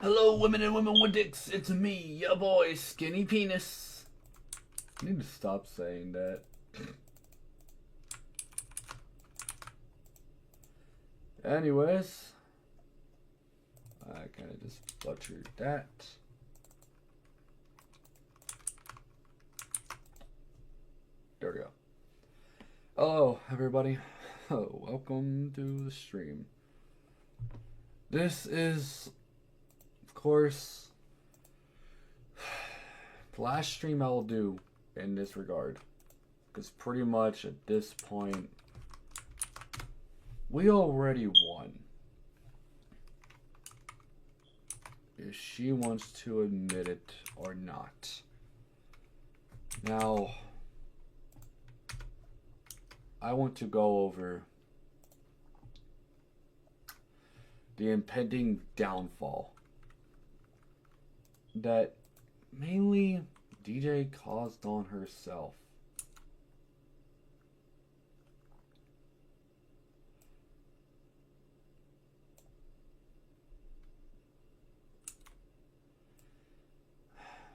Hello, women and women with dicks. It's me, your boy, Skinny Penis. I need to stop saying that. Anyways, I kind of just butchered that. There we go. Hello, everybody. Welcome to the stream. This is, of course, the last stream I'll do in this regard. Because pretty much at this point, we already won. If she wants to admit it or not. Now, I want to go over the impending downfall that mainly DJ caused on herself.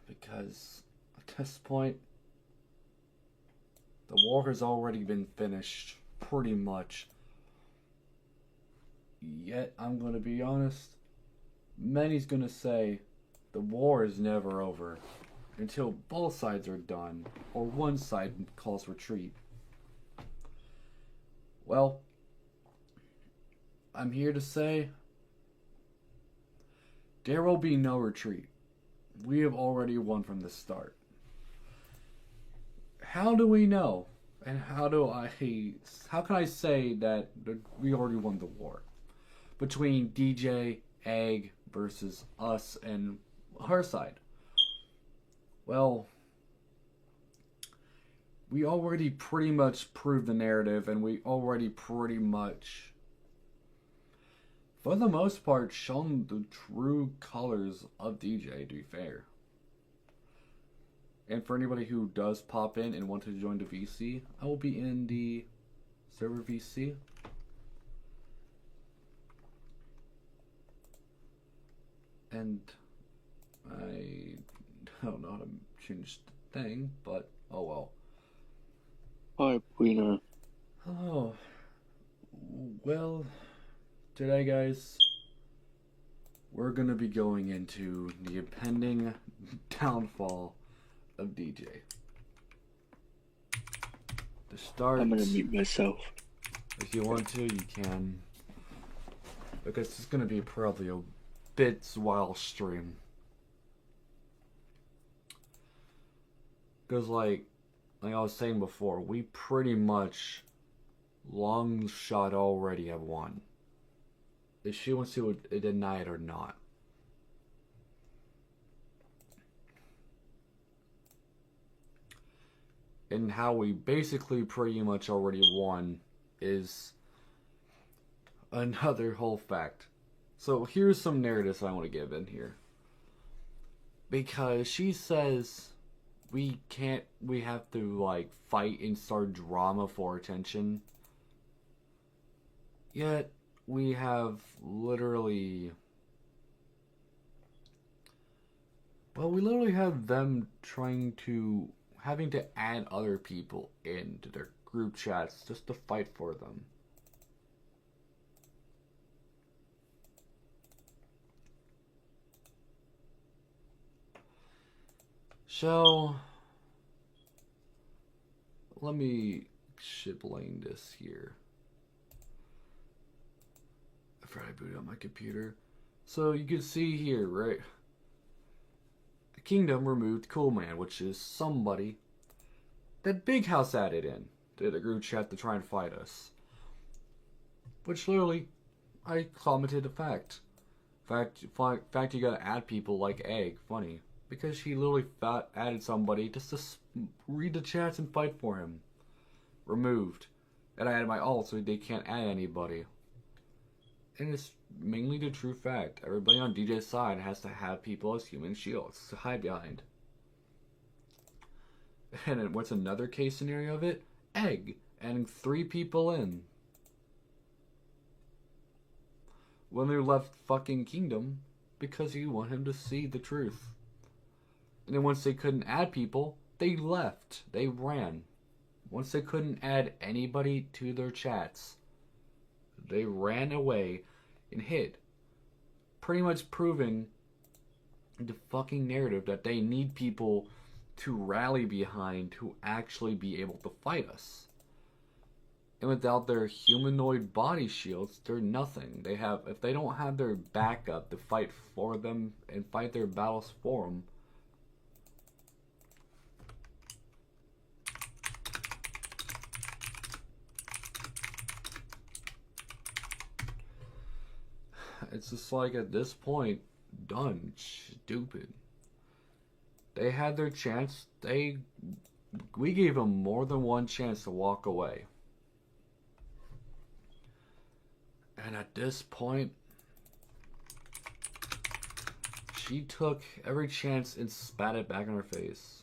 Because at this point, the war has already been finished, pretty much. Yet, I'm going to be honest, many's going to say the war is never over until both sides are done, or one side calls retreat. Well, I'm here to say there will be no retreat. We have already won from the start. How do we know? And how can I say that we already won the war? Between DJ, Egg versus us and her side. Well, we already pretty much proved the narrative, and we already pretty much, for the most part, shown the true colors of DJ, to be fair. And for anybody who does pop in and want to join the VC, I will be in the server VC. And I don't know how to change the thing, but oh well. Hi, Buena. Oh, well, today, guys, we're going to be going into the impending downfall of DJ. To start, I'm gonna mute myself. if you want to, you can. Because it's going to be probably a bit wild stream. Because, like I was saying before, we pretty much long shot already have won. If she wants to deny it or not. And how we basically pretty much already won is another whole fact. So here's some narratives I want to give in here. Because she says we have to like fight and start drama for attention. Yet we have literally have them having to add other people into their group chats just to fight for them. So, let me shibling this here. After I boot up my computer. So you can see here, right? The Kingdom removed Coolman, which is somebody that Big House added in to the group chat to try and fight us. Which literally, I commented a fact. Fact, you gotta add people like Egg. Funny. Because he literally added somebody just to read the chats and fight for him. Removed. And I added my alt so they can't add anybody. And it's mainly the true fact. Everybody on DJ's side has to have people as human shields to hide behind. And what's another case scenario of it? Egg adding 3 people in. When they left fucking Kingdom, because you want him to see the truth. And then once they couldn't add people, they left. They ran. Once they couldn't add anybody to their chats, they ran away and hid. Pretty much proving the fucking narrative that they need people to rally behind to actually be able to fight us. And without their humanoid body shields, they're nothing. If they don't have their backup to fight for them and fight their battles for them, it's just like at this point, done. Stupid. They had their chance. We gave them more than one chance to walk away. And at this point, she took every chance and spat it back in her face.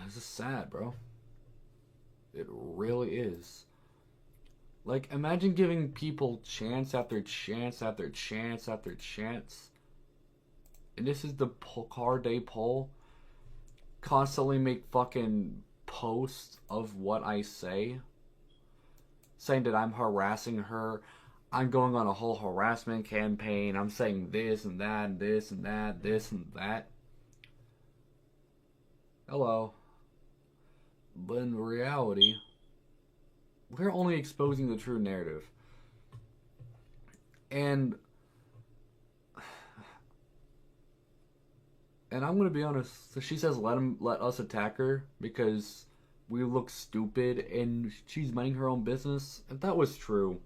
This is sad, bro. It really is. Like, imagine giving people chance after chance after chance after chance. And this is the car day poll. Constantly make fucking posts of what I say. Saying that I'm harassing her. I'm going on a whole harassment campaign. I'm saying this and that and this and that, this and that. Hello. But in reality, we're only exposing the true narrative. And I'm gonna be honest. So she says let us attack her because we look stupid and she's minding her own business. If that was true,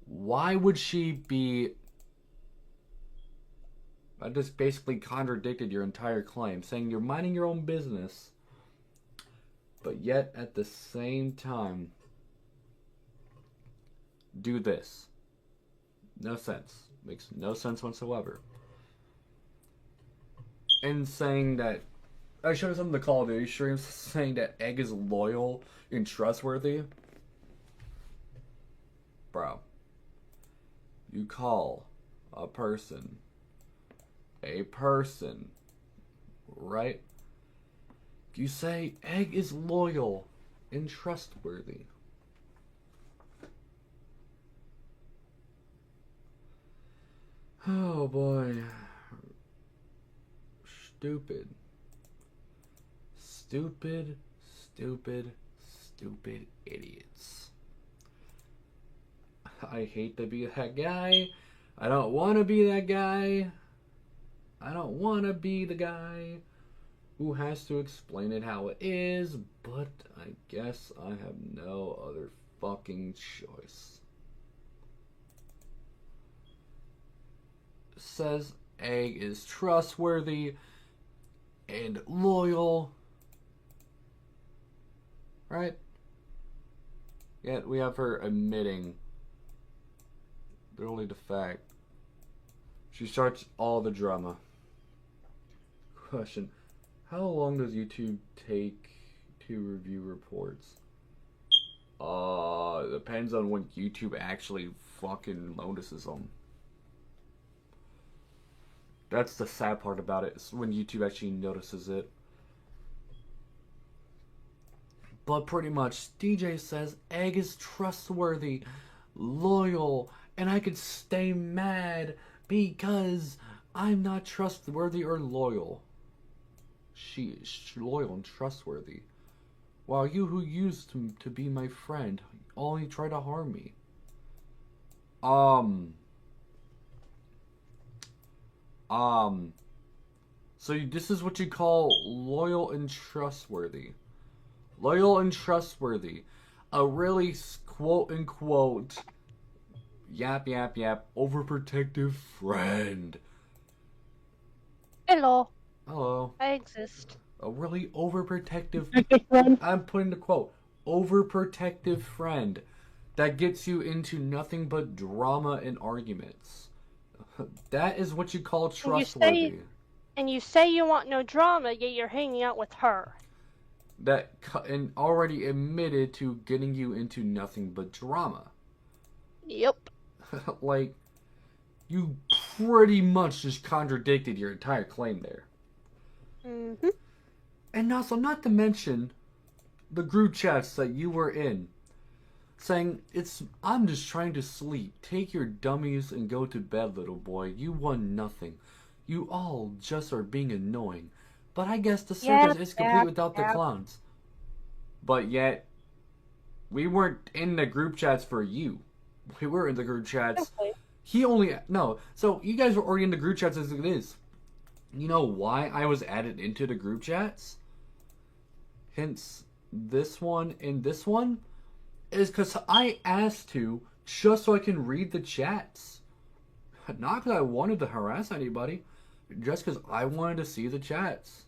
why would she be? I just basically contradicted your entire claim, saying you're minding your own business, but yet at the same time do this. No sense. Makes no sense whatsoever. And saying that I showed some of the Call of Duty streams saying that Egg is loyal and trustworthy. Bro, you call a person, right? You say Egg is loyal and trustworthy. Oh boy. Stupid. Stupid, stupid, stupid idiots. I hate to be that guy. I don't want to be that guy. I don't want to be the guy who has to explain it how it is, but I guess I have no other fucking choice. Says Egg is trustworthy and loyal, right? Yet we have her admitting literally the fact. She starts all the drama. Question: how long does YouTube take to review reports? It depends on when YouTube actually fucking notices them. That's the sad part about it, is when YouTube actually notices it. But pretty much, DJ says Egg is trustworthy, loyal, and I could stay mad because I'm not trustworthy or loyal. She is loyal and trustworthy, while you who used to be my friend only try to harm me. So this is what you call loyal and trustworthy. Loyal and trustworthy. A really quote-unquote yap, overprotective friend. Hello. Hello. I exist. A really overprotective... friend. I'm putting the quote. Overprotective friend that gets you into nothing but drama and arguments. That is what you call trustworthy. And you say you want no drama, yet you're hanging out with her. and already admitted to getting you into nothing but drama. Yep. Like, you pretty much just contradicted your entire claim there. Mm-hmm. And also, not to mention the group chats that you were in, saying, I'm just trying to sleep. Take your dummies and go to bed, little boy. You won nothing. You all just are being annoying. But I guess the circus is complete without the clowns. But yet, we weren't in the group chats for you. We were in the group chats. Okay. So you guys were already in the group chats as it is. You know why I was added into the group chats? Hence, this one and this one is because I asked to just so I can read the chats. Not because I wanted to harass anybody, just because I wanted to see the chats.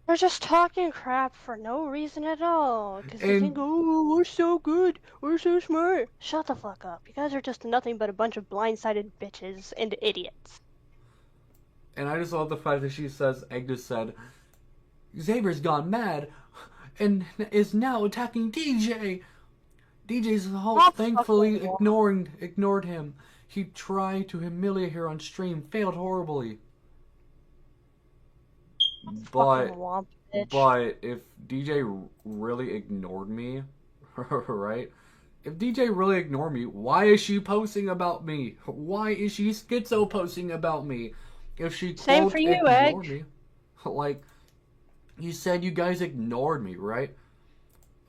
They're just talking crap for no reason at all. Because they think, oh, we're so good. We're so smart. Shut the fuck up. You guys are just nothing but a bunch of blindsided bitches and idiots. And I just love the fact that she says, Agnes said, Xavier's gone mad and is now attacking DJ. DJ's thankfully ignored him. He tried to humiliate her on stream, failed horribly. But if DJ really ignored me, right? If DJ really ignored me, why is she posting about me? Why is she schizo posting about me? If she Same for you, ignored me, like you said, you guys ignored me, right?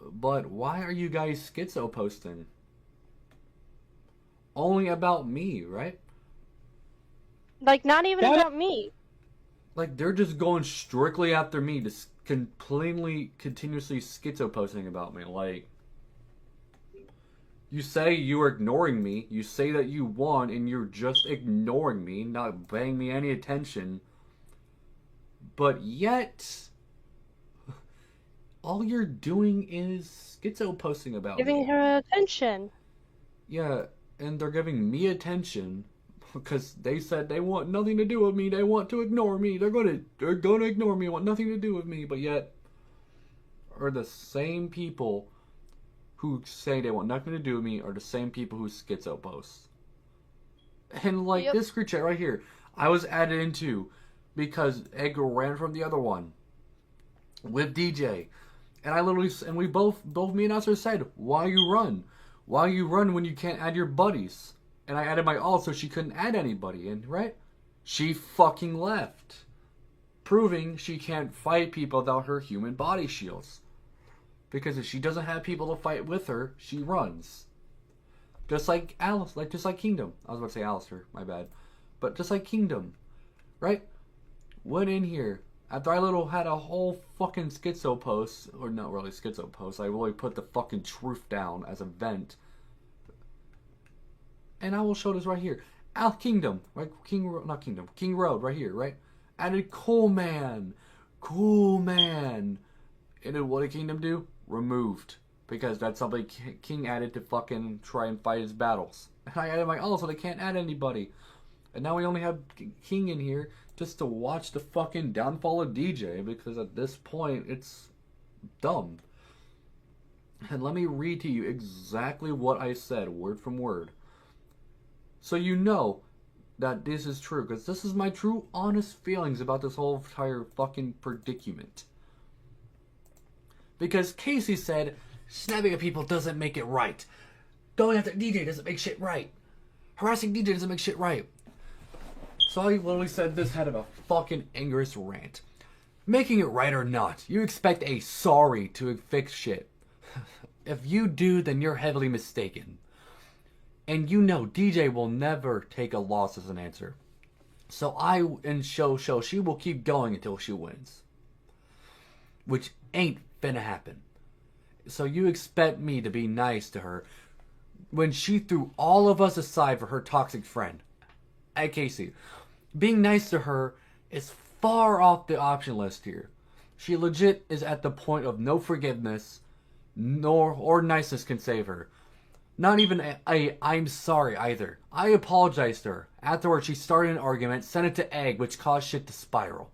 But why are you guys schizo posting? Only about me, right? Like, not even about me. Like, they're just going strictly after me, just continuously schizo posting about me. Like, you say you are ignoring me, you say that you won, and you're just ignoring me, not paying me any attention. But yet, all you're doing is schizo posting about me. Giving her attention. Yeah, and they're giving me attention because they said they want nothing to do with me. They want to ignore me. They're gonna ignore me. Want nothing to do with me. But yet, are the same people who say they want nothing to do with me are the same people who schizo post. And like this group chat right here, I was added into because Edgar ran from the other one with DJ, and we both me and Usher said, "Why you run? Why you run when you can't add your buddies?" And I added my alt so she couldn't add anybody, and right, she fucking left, proving she can't fight people without her human body shields. Because if she doesn't have people to fight with her, she runs. Just like Alice, just like Kingdom. I was about to say Alistair, my bad. But just like Kingdom, right? Went in here after I had a whole fucking schizo post, or not really schizo post. I really put the fucking truth down as a vent. And I will show this right here. Kingdom, right? King Road, right here, right? Added Cool Man. And then what did Kingdom do? Removed. Because that's something King added to fucking try and fight his battles. And I added my alt so they can't add anybody. And now we only have King in here just to watch the fucking downfall of DJ. Because at this point, it's dumb. And let me read to you exactly what I said, word from word. So you know that this is true. Because this is my true, honest feelings about this whole entire fucking predicament. Because Casey said, snapping at people doesn't make it right. Going after DJ doesn't make shit right. Harassing DJ doesn't make shit right. So I literally said this head of a fucking angriest rant. Making it right or not, you expect a sorry to fix shit. If you do, then you're heavily mistaken. And you know DJ will never take a loss as an answer. So she will keep going until she wins. Which ain't finna happen. So you expect me to be nice to her when she threw all of us aside for her toxic friend. Hey Casey, being nice to her is far off the option list here. She legit is at the point of no forgiveness, or niceness can save her. Not even a I'm sorry either. I apologized to her. Afterwards, she started an argument, sent it to Egg, which caused shit to spiral.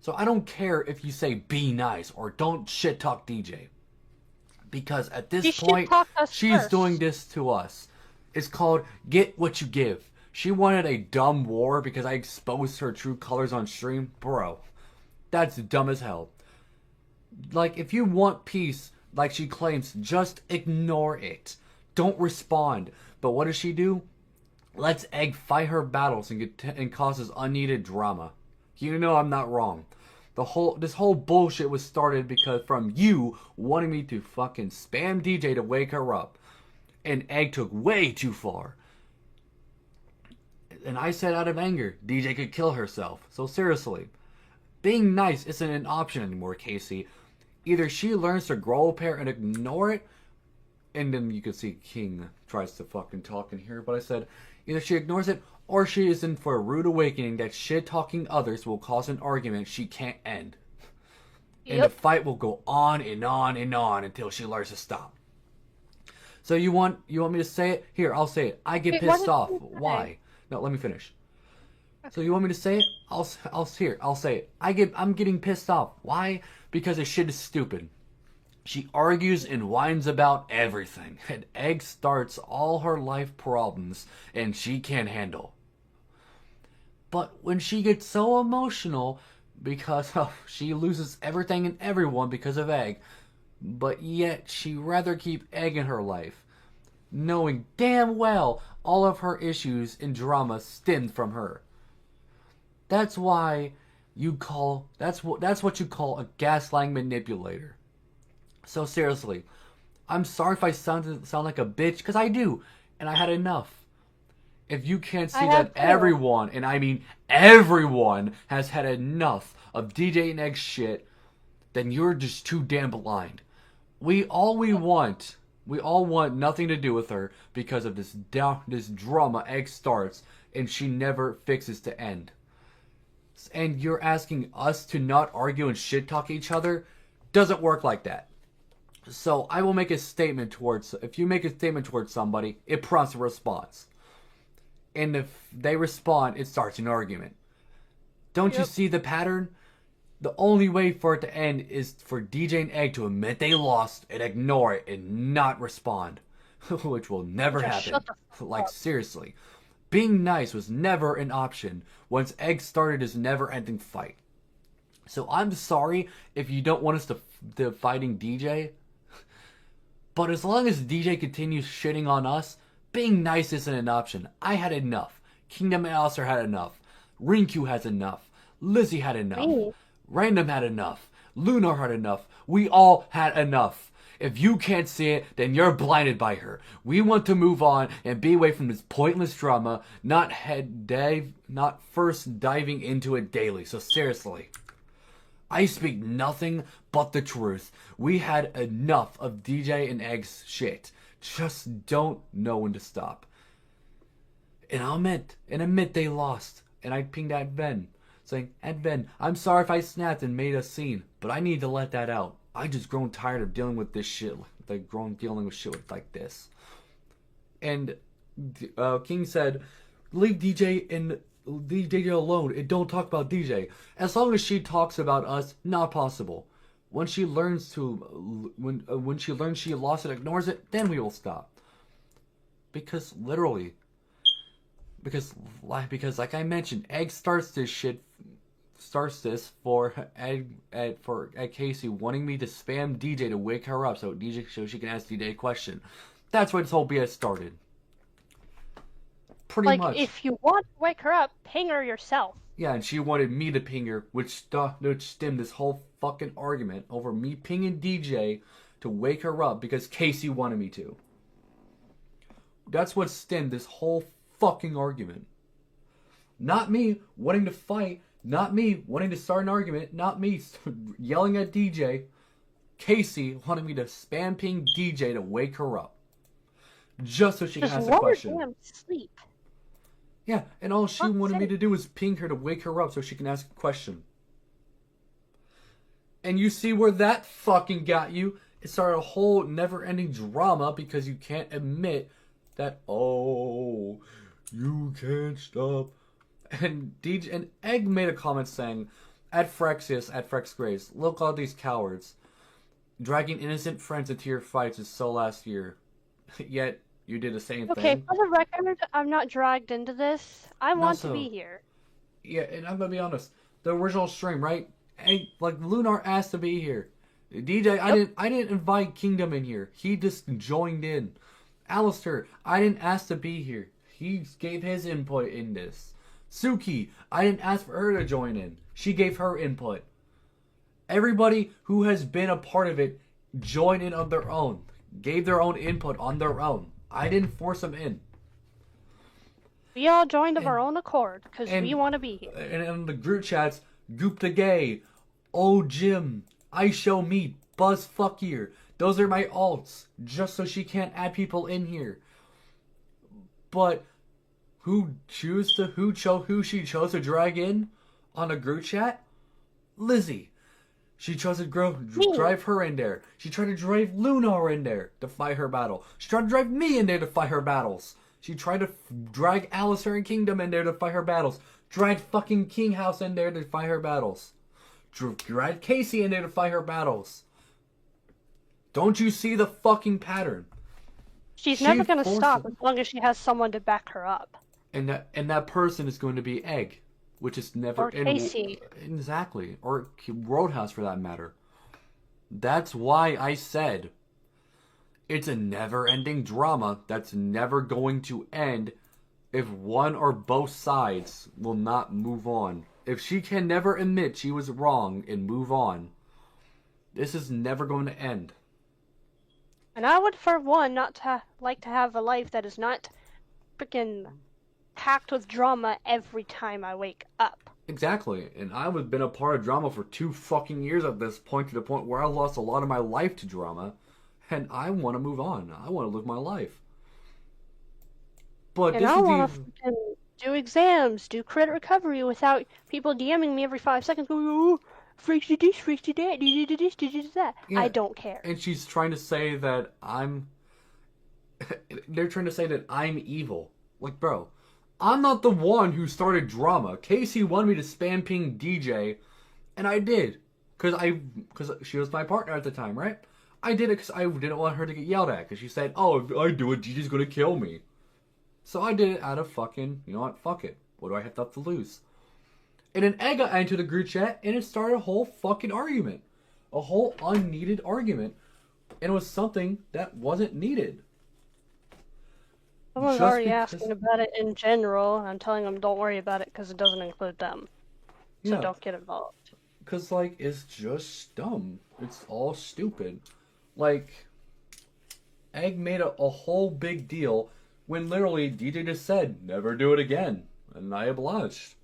So I don't care if you say be nice or don't shit talk DJ. Because at this She point, shit-talked us she's first. doing this to us. It's called get what you give. She wanted a dumb war because I exposed her true colors on stream. Bro, that's dumb as hell. Like, if you want peace, like she claims, just ignore it. Don't respond. But what does she do? Lets Egg fight her battles and causes unneeded drama. You know I'm not wrong. This whole bullshit was started because from you wanting me to fucking spam DJ to wake her up. And Egg took way too far. And I said out of anger, DJ could kill herself. So seriously, being nice isn't an option anymore, Casey. Either she learns to grow a pair and ignore it, and then you can see King tries to fucking talk in here, but I said either she ignores it or she is in for a rude awakening that shit talking others will cause an argument she can't end. And the fight will go on and on and on until she learns to stop. So you want me to say it? Here, I'll say it. I get Wait, what pissed did off. you say? Why? No, let me finish. So you want me to say it? I'll say it. I'm getting pissed off. Why? Because this shit is stupid. She argues and whines about everything, and Egg starts all her life problems, and she can't handle. But when she gets so emotional because she loses everything and everyone because of Egg, but yet she'd rather keep Egg in her life, knowing damn well all of her issues and drama stemmed from her. That's why that's what you call a gaslighting manipulator. So seriously, I'm sorry if I sound like a bitch, because I do, and I had enough. If you can't see that everyone, and I mean everyone, has had enough of DJ and Egg shit, then you're just too damn blind. We all want nothing to do with her because of this drama Egg starts and she never fixes to end. And you're asking us to not argue and shit talk each other? Doesn't work like that. So I will make a statement if you make a statement towards somebody, it prompts a response. And if they respond, it starts an argument. Don't you see the pattern? The only way for it to end is for DJ and Egg to admit they lost and ignore it and not respond. Which will never happen. Like, seriously. Being nice was never an option once Egg started his never-ending fight. So I'm sorry if you don't want us to fighting DJ. But as long as DJ continues shitting on us, being nice isn't an option. I had enough. Kingdom Alistair had enough. Rinku has enough. Lizzie had enough. Ooh. Random had enough. Lunar had enough. We all had enough. If you can't see it, then you're blinded by her. We want to move on and be away from this pointless drama, not first diving into it daily. So seriously, I speak nothing but the truth. We had enough of DJ and Egg's shit. Just don't know when to stop. And I'll admit they lost. And I pinged at Ben, saying, Ven, I'm sorry if I snapped and made a scene, but I need to let that out. I just grown tired of dealing with this shit, dealing with shit like this. And King said, leave DJ alone and don't talk about DJ. As long as she talks about us, not possible. When she learns when she learns she lost and ignores it, then we will stop. Because like I mentioned, Egg starts this for Casey wanting me to spam DJ to wake her up so she can ask DJ a question. That's why this whole BS started. Pretty much. If you want to wake her up, ping her yourself. Yeah, and she wanted me to ping her, which stemmed this whole fucking argument over me pinging DJ to wake her up because Casey wanted me to. That's what stemmed this whole fucking argument. Not me wanting to fight, not me wanting to start an argument, not me yelling at DJ. Casey wanted me to spam ping DJ to wake her up. Just so she can ask a question. Just let her damn sleep. Yeah, and all she wanted me to do was ping her to wake her up so she can ask a question. And you see where that fucking got you? It started a whole never-ending drama because you can't admit that, oh, you can't stop. And DJ and Egg made a comment saying At Frexius, at Frex Grace, look all these cowards. Dragging innocent friends into your fights is so last year. Yet, you did the same Okay, thing. for the record, I'm not dragged into this. I Not want to so. be here. Yeah, and I'm gonna be honest. The original stream, right? Hey, like Lunar asked to be here. DJ, I didn't invite Kingdom in here. He just joined in. Alistair, I didn't ask to be here. He gave his input in this. Suki, I didn't ask for her to join in. She gave her input. Everybody who has been a part of it joined in on their own. Gave their own input on their own. I didn't force them in. We all joined of our own accord because and- we want to be here. And in the group chats, Goop the Gay, Oh Jim, I Show Meat, Buzz Fuckier. Those are my alts, just so she can't add people in here. But who she chose to drag in on a group chat? Lizzie. She chose to drive her in there. She tried to drive Lunar in there to fight her battle. She tried to drive me in there to fight her battles. She tried to drag Alistair and Kingdom in there to fight her battles. Dragged fucking King House in there to fight her battles. Dragged Casey in there to fight her battles. Don't you see the fucking pattern? She's She never going to forced stop it. as long as she has someone to back her up. And that person is going to be Egg, which is never Or Casey. Exactly, or Roadhouse for that matter. That's why I said it's a never-ending drama that's never going to end if one or both sides will not move on. If she can never admit she was wrong and move on, this is never going to end. And I would, for one, not to like to have a life that is not freaking packed with drama every time I wake up. Exactly, and I've been a part of drama for 2 fucking years at this point, to the point where I lost a lot of my life to drama, and I want to move on. I want to live my life. But And this I is want to do exams, do credit recovery without people DMing me every 5 seconds going, oh, freaks did this, freaks did that, did this, did that. Yeah. I don't care. And she's trying to say that they're trying to say that I'm evil. Like, bro, I'm not the one who started drama. Casey wanted me to spam ping DJ, and I did. Because she was my partner at the time, right? I did it because I didn't want her to get yelled at. Because she said, oh, if I do it, DJ's going to kill me. So I did it out of fucking, you know what, fuck it. What do I have to lose? And then Egg got into the group chat, and it started a whole fucking argument. A whole unneeded argument. And it was something that wasn't needed. Someone's just already because- asking about it in general, and I'm telling them don't worry about it because it doesn't include them. So Yeah. don't get involved. Because, like, it's just dumb. It's all stupid. Like, Egg made a whole big deal when literally DJ just said, never do it again. And I obliged.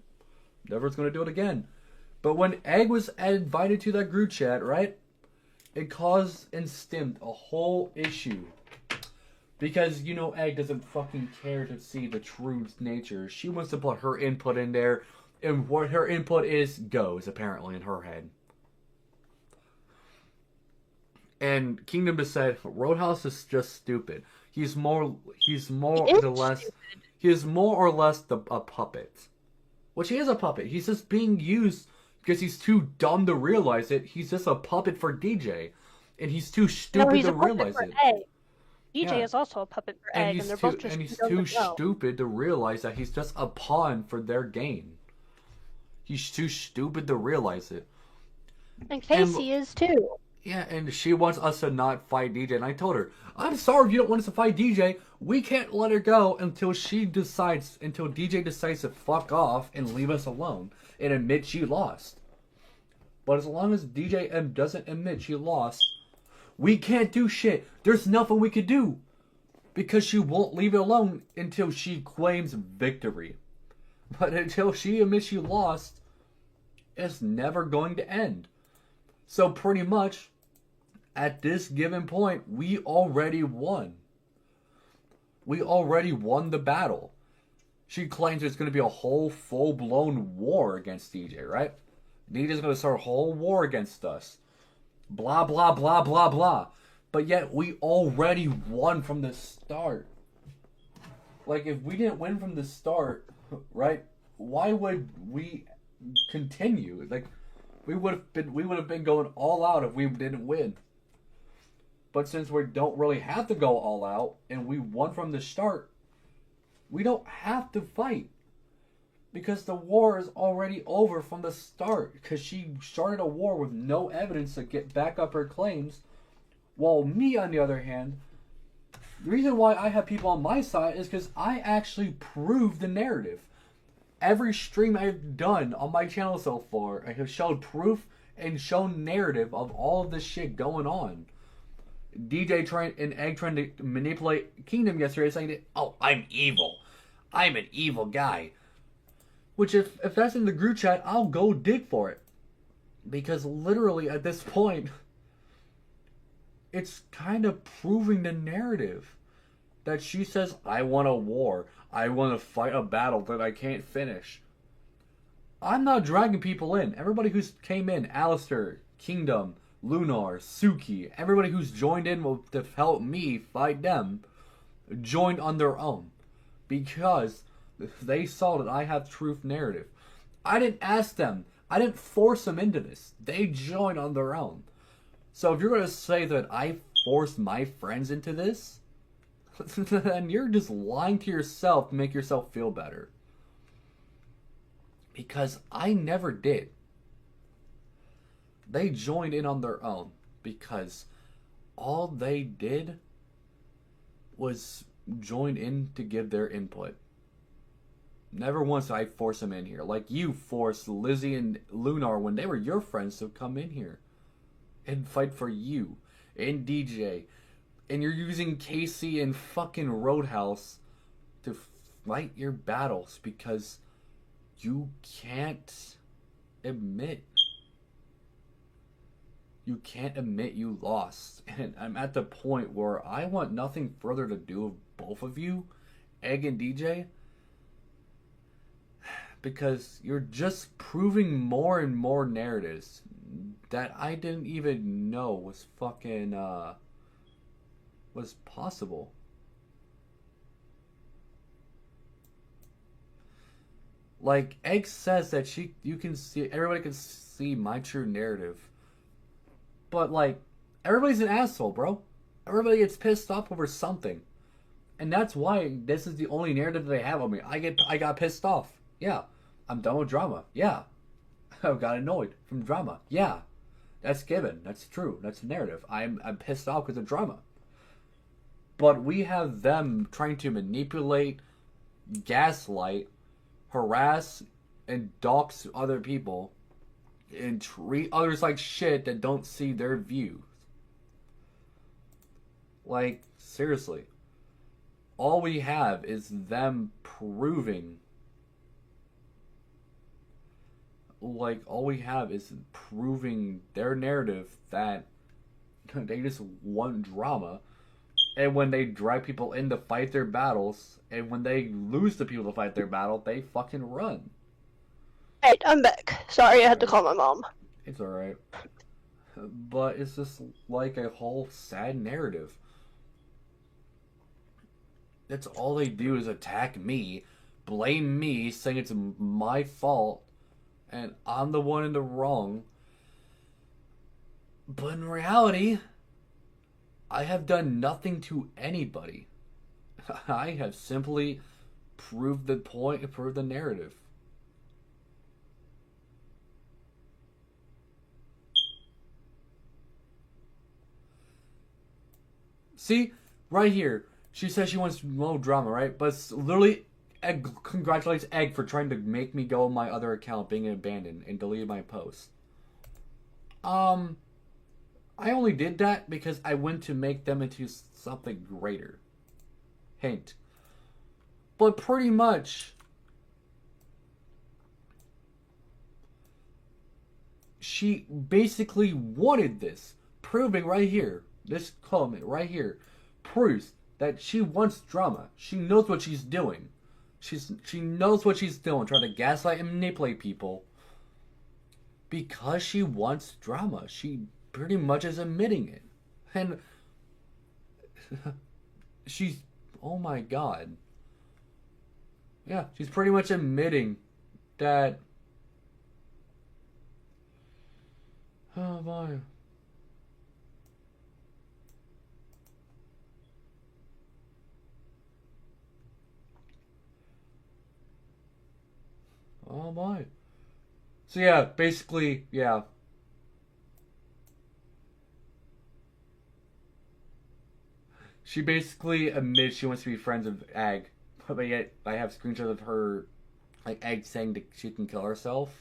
Never's going to do it again. But when Egg was invited to that group chat, right? It caused and stemmed a whole issue. Because, you know, Egg doesn't fucking care to see the true nature. She wants to put her input in there. And what her input is, goes, apparently, in her head. And Kingdom just said, Roadhouse is just stupid. He is more or less a puppet. Which he is a puppet. He's just being used because he's too dumb to realize it. He's just a puppet for DJ. And he's too stupid he's to a puppet realize for it. Egg. DJ Yeah. is also a puppet for Egg, and they're both just he's dumb too to know. stupid to realize that he's just a pawn for their game. He's too stupid to realize it. And Casey is too. Yeah, and she wants us to not fight DJ, and I told her, I'm sorry if you don't want us to fight DJ. We can't let her go until DJ decides to fuck off and leave us alone and admit she lost. But as long as DJ doesn't admit she lost, we can't do shit. There's nothing we could do. Because she won't leave it alone until she claims victory. But until she admits she lost, it's never going to end. So pretty much, at this given point, we already won. We already won the battle. She claims there's going to be a whole full-blown war against DJ, right? DJ's going to start a whole war against us. Blah, blah, blah, blah, blah. But yet, we already won from the start. Like, if we didn't win from the start, right, why would we continue? Like, We would have been going all out if we didn't win. But since we don't really have to go all out and we won from the start, we don't have to fight. Because the war is already over from the start. Because she started a war with no evidence to get back up her claims. While me, on the other hand, the reason why I have people on my side is because I actually proved the narrative. Every stream I've done on my channel so far, I have shown proof and shown narrative of all of this shit going on. DJ trying and Egg trying to manipulate Kingdom yesterday, saying that, oh, I'm evil. I'm an evil guy. Which, if that's in the group chat, I'll go dig for it. Because literally, at this point, it's kind of proving the narrative. That she says, I want a war. I want to fight a battle that I can't finish. I'm not dragging people in. Everybody who's came in, Alistair, Kingdom, Lunar, Suki, everybody who's joined in to help me fight them, joined on their own. Because they saw that I have truth narrative. I didn't ask them. I didn't force them into this. They joined on their own. So if you're going to say that I forced my friends into this, then you're just lying to yourself to make yourself feel better. Because I never did. They joined in on their own. Because all they did was join in to give their input. Never once did I force them in here. Like you forced Lizzie and Lunar when they were your friends to come in here and fight for you and DJ. And you're using Casey and fucking Roadhouse to fight your battles because you can't admit. You can't admit you lost. And I'm at the point where I want nothing further to do with both of you, Egg and DJ. Because you're just proving more and more narratives that I didn't even know was fucking, was possible. Like, Egg says that everybody can see my true narrative. But, like, everybody's an asshole, bro. Everybody gets pissed off over something. And that's why this is the only narrative they have on me. I got pissed off. Yeah. I'm done with drama. Yeah. I got annoyed from drama. Yeah. That's given. That's true. That's a narrative. I'm pissed off because of drama. But we have them trying to manipulate, gaslight, harass, and dox other people, and treat others like shit that don't see their views. Like, seriously. All we have is them proving. Like, all we have is proving their narrative that they just want drama. And when they drag people in to fight their battles, and when they lose the people to fight their battle, they fucking run. Right, I'm back. Sorry, I had to call my mom. It's alright. But it's just like a whole sad narrative. That's all they do is attack me, blame me, saying it's my fault, and I'm the one in the wrong. But in reality, I have done nothing to anybody. I have simply proved the point, proved the narrative. See, right here, she says she wants no drama, right? But it's literally, Egg congratulates Egg for trying to make me go on my other account being abandoned and deleted my post. I only did that because I went to make them into something greater. Hint. But pretty much, she basically wanted this. Proving right here, this comment right here, proves that she wants drama. She knows what she's doing. She knows what she's doing, trying to gaslight and manipulate people. Because she wants drama. She pretty much is admitting it. And she's, oh my god. Yeah, she's pretty much admitting that Oh boy. Oh boy. So yeah, basically, yeah. She basically admits she wants to be friends with Egg, but yet I have screenshots of her, like Egg saying that she can kill herself.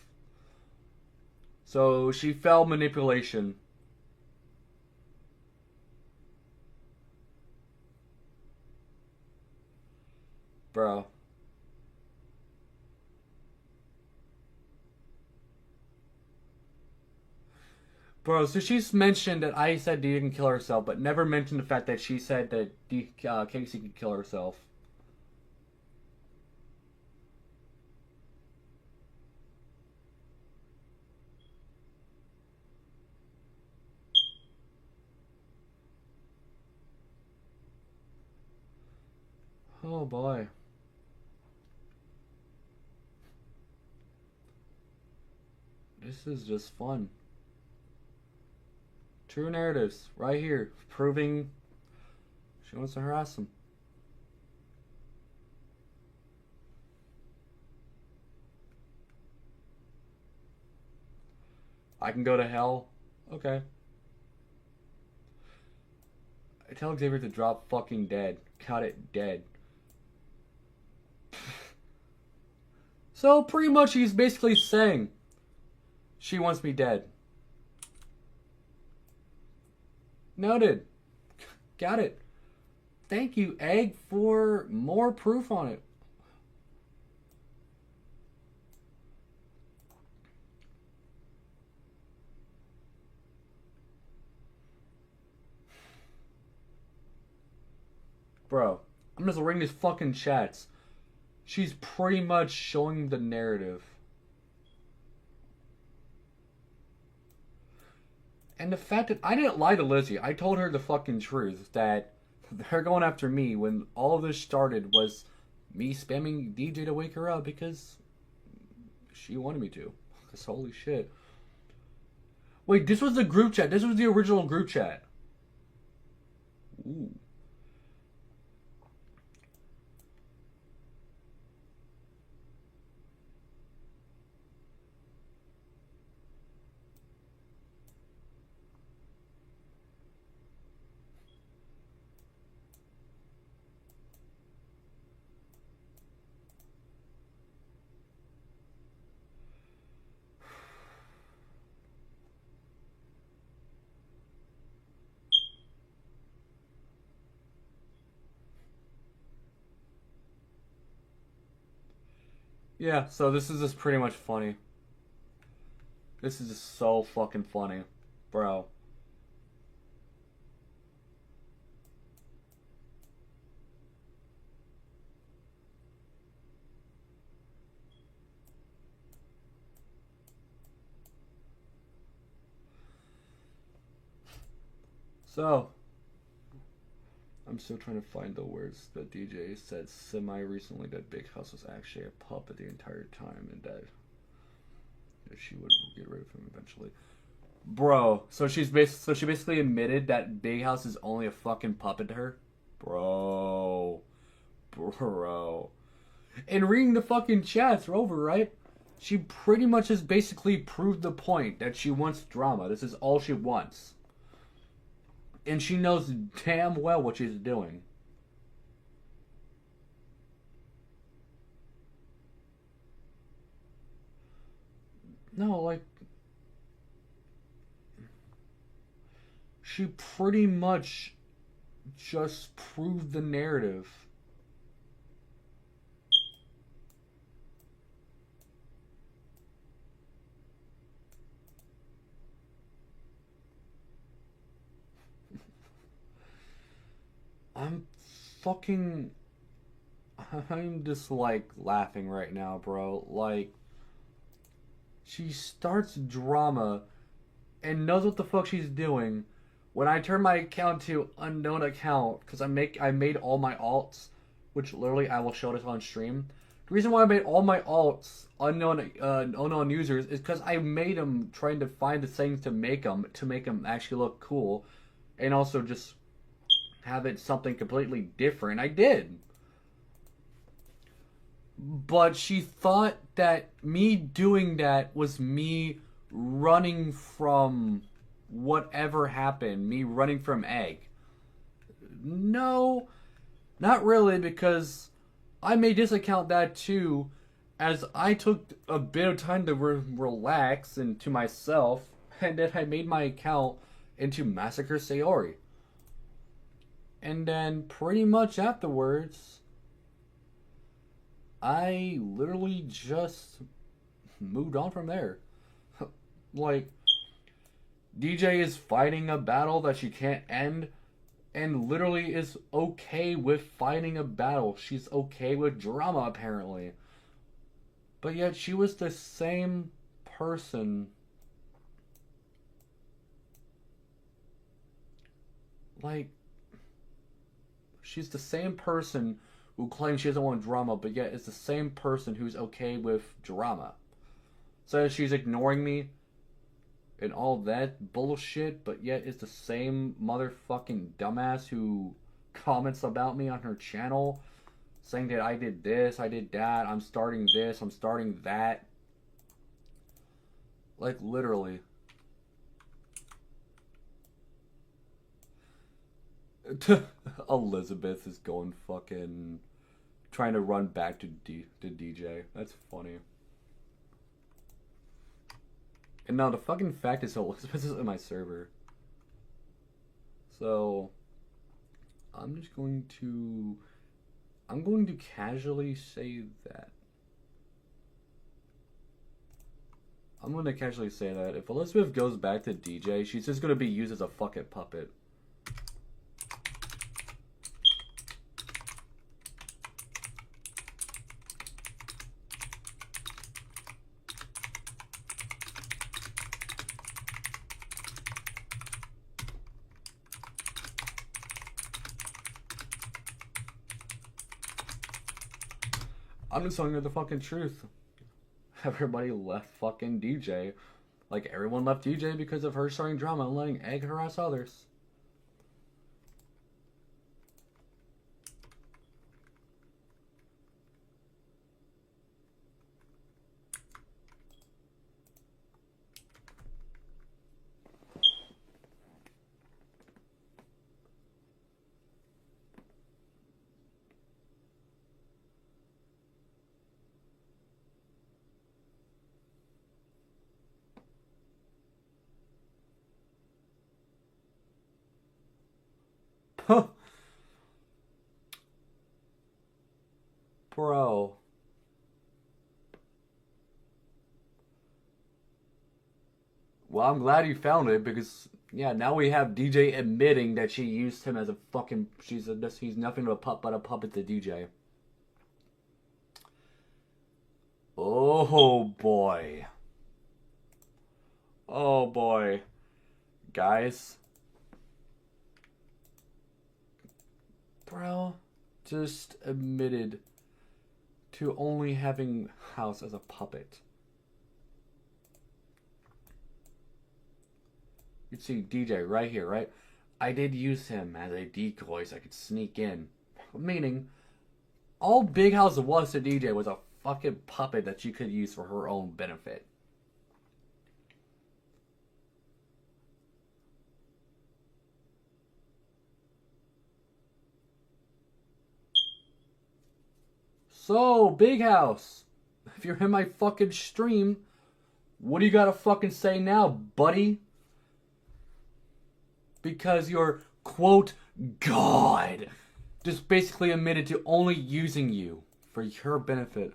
So she fell manipulation. Bro. Bro, so she's mentioned that I said Dee can kill herself, but never mentioned the fact that she said that Casey could kill herself. Oh boy. This is just fun. True narratives, right here, proving she wants to harass him. I can go to hell. Okay. I tell Xavier to drop fucking dead. Got it dead. So pretty much he's basically saying she wants me dead. Noted. Got it. Thank you, Egg, for more proof on it. Bro, I'm just reading these fucking chats. She's pretty much showing the narrative. And the fact that I didn't lie to Lizzie, I told her the fucking truth that they're going after me when all of this started was me spamming DJ to wake her up because she wanted me to. Because holy shit. Wait, this was the group chat. This was the original group chat. Ooh. Yeah, so this is just pretty much funny. This is just so fucking funny. Bro. So, I'm still trying to find the words that DJ said semi recently that Big House was actually a puppet the entire time and that she would get rid of him eventually. Bro, so she basically admitted that Big House is only a fucking puppet to her? Bro. Bro. And reading the fucking chats, Rover, right? She pretty much has basically proved the point that she wants drama. This is all she wants. And she knows damn well what she's doing. No, like... She pretty much just proved the narrative. I'm fucking... I'm just, like, laughing right now, bro. Like, she starts drama and knows what the fuck she's doing. When I turn my account to unknown account, because I made all my alts, which literally I will show this on stream. The reason why I made all my alts unknown users is because I made them trying to find the things to make them actually look cool, and also just have it something completely different. I did. But she thought that me doing that was me running from whatever happened, me running from Egg. No, not really, because I made this account that too, as I took a bit of time to relax and to myself, and then I made my account into Massacre Sayori. And then pretty much afterwards, I literally just moved on from there. Like, DJ is fighting a battle that she can't end, and literally is okay with fighting a battle. She's okay with drama, apparently. But yet she was the same person. Like, she's the same person who claims she doesn't want drama, but yet is the same person who's okay with drama. So she's ignoring me and all that bullshit, but yet is the same motherfucking dumbass who comments about me on her channel, saying that I did this, I did that, I'm starting this, I'm starting that. Like, literally. Elizabeth is going fucking trying to run back to DJ. That's funny. And now the fucking fact is Elizabeth is in my server. So I'm going to casually say that. I'm going to casually say that if Elizabeth goes back to DJ, she's just going to be used as a fucking puppet. I'm just telling you the fucking truth. Everybody left fucking DJ. Like, everyone left DJ because of her starting drama and letting Egg harass others. Bro. Well, I'm glad you found it because, yeah, now we have DJ admitting that she used him as a fucking... he's nothing but a puppet to DJ. Oh, boy. Oh, boy. Guys. Bro just admitted to only having House as a puppet. You see DJ right here, right? I did use him as a decoy so I could sneak in. Meaning, all Big House was to DJ was a fucking puppet that she could use for her own benefit. So, Big House, if you're in my fucking stream, what do you gotta fucking say now, buddy? Because your, quote, God just basically admitted to only using you for your benefit.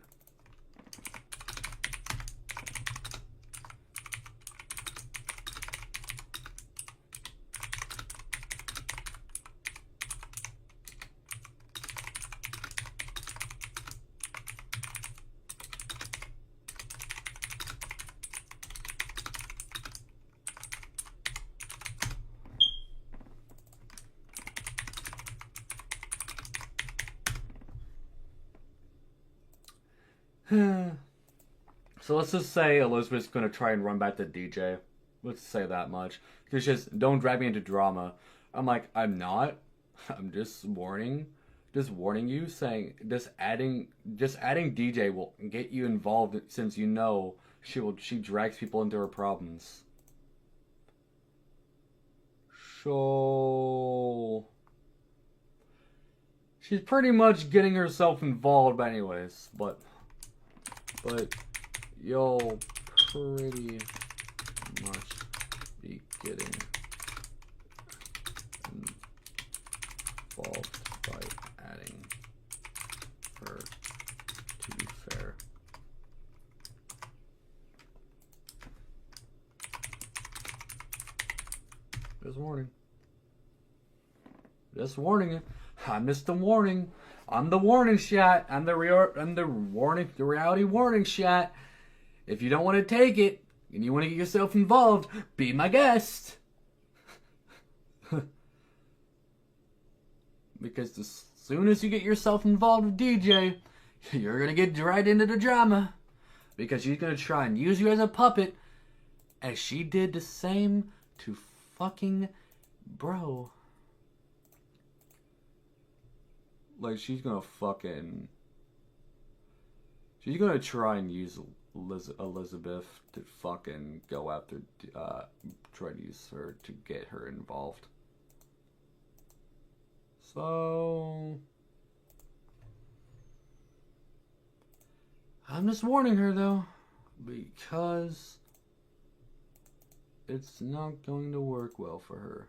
So let's just say Elizabeth's gonna try and run back to DJ. Let's say that much. Because just don't drag me into drama. I'm like, I'm not. I'm just warning you, saying just adding DJ will get you involved, since you know she drags people into her problems. So she's pretty much getting herself involved anyways, but you'll pretty much be getting involved by adding her, to be fair. Just warning. Just warning you. I missed the warning. I'm the warning shot. I'm the reality warning shot. If you don't want to take it and you want to get yourself involved, be my guest. Because as soon as you get yourself involved with DJ, you're gonna get dragged into the drama. Because she's gonna try and use you as a puppet, as she did the same to fucking bro. Like, she's gonna try and use Elizabeth to fucking go after, try to use her to get her involved. So I'm just warning her though, because it's not going to work well for her.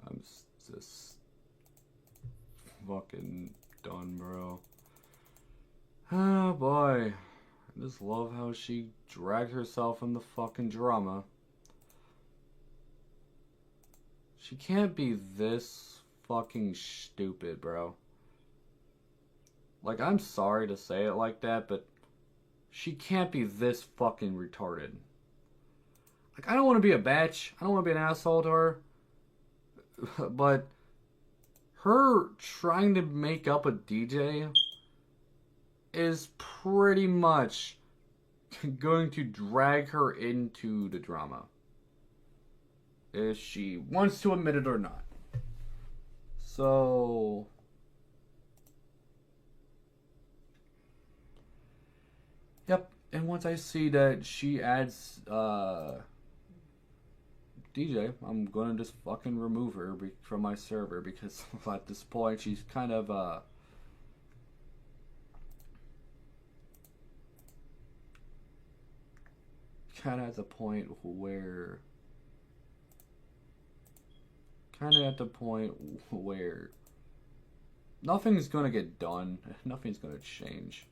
I'm just fucking done, bro. Oh boy. I just love how she dragged herself in the fucking drama. She can't be this fucking stupid, bro. Like, I'm sorry to say it like that, but she can't be this fucking retarded. Like, I don't want to be a bitch. I don't want to be an asshole to her. But her trying to make up a DJ is pretty much going to drag her into the drama, if she wants to admit it or not. So yep, and once I see that she adds DJ, I'm gonna just fucking remove her from my server, because at this point she's kind of at the point where nothing's gonna get done, nothing's gonna change.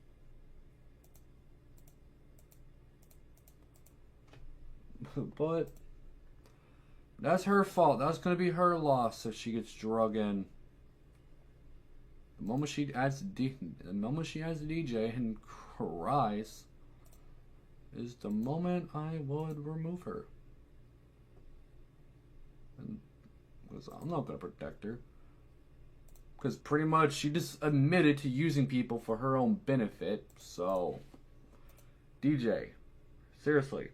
But that's her fault. That's gonna be her loss if she gets drug in. The moment she adds DJ and cries is the moment I would remove her. And because I'm not gonna protect her. Because pretty much she just admitted to using people for her own benefit. So, DJ, seriously,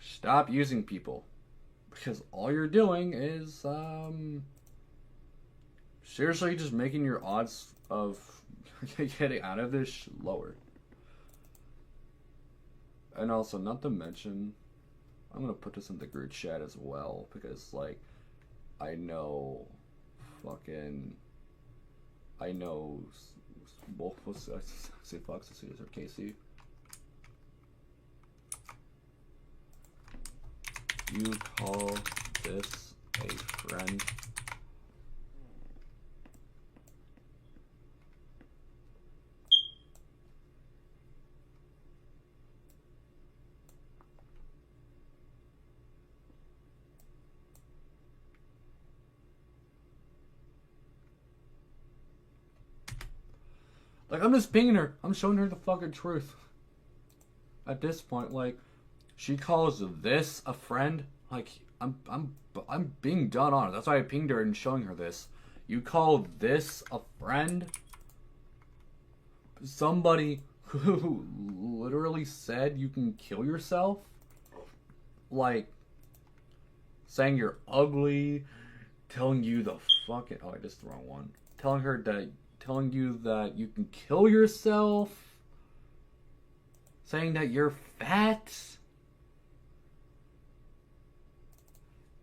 stop using people. Because all you're doing is, seriously just making your odds of getting out of this lower. And also, not to mention, I'm going to put this in the group chat as well, because, like, I know well, let's say Fox, let's see, is there Casey? You call this a friend? Like, I'm just pinging her. I'm showing her the fucking truth. At this point, like, she calls this a friend. Like, I'm being done on. That's why I pinged her and showing her this. You call this a friend? Somebody who literally said you can kill yourself? Like, saying you're ugly, telling you the fucking... Oh, I just the wrong one. Telling you that you can kill yourself, saying that you're fat,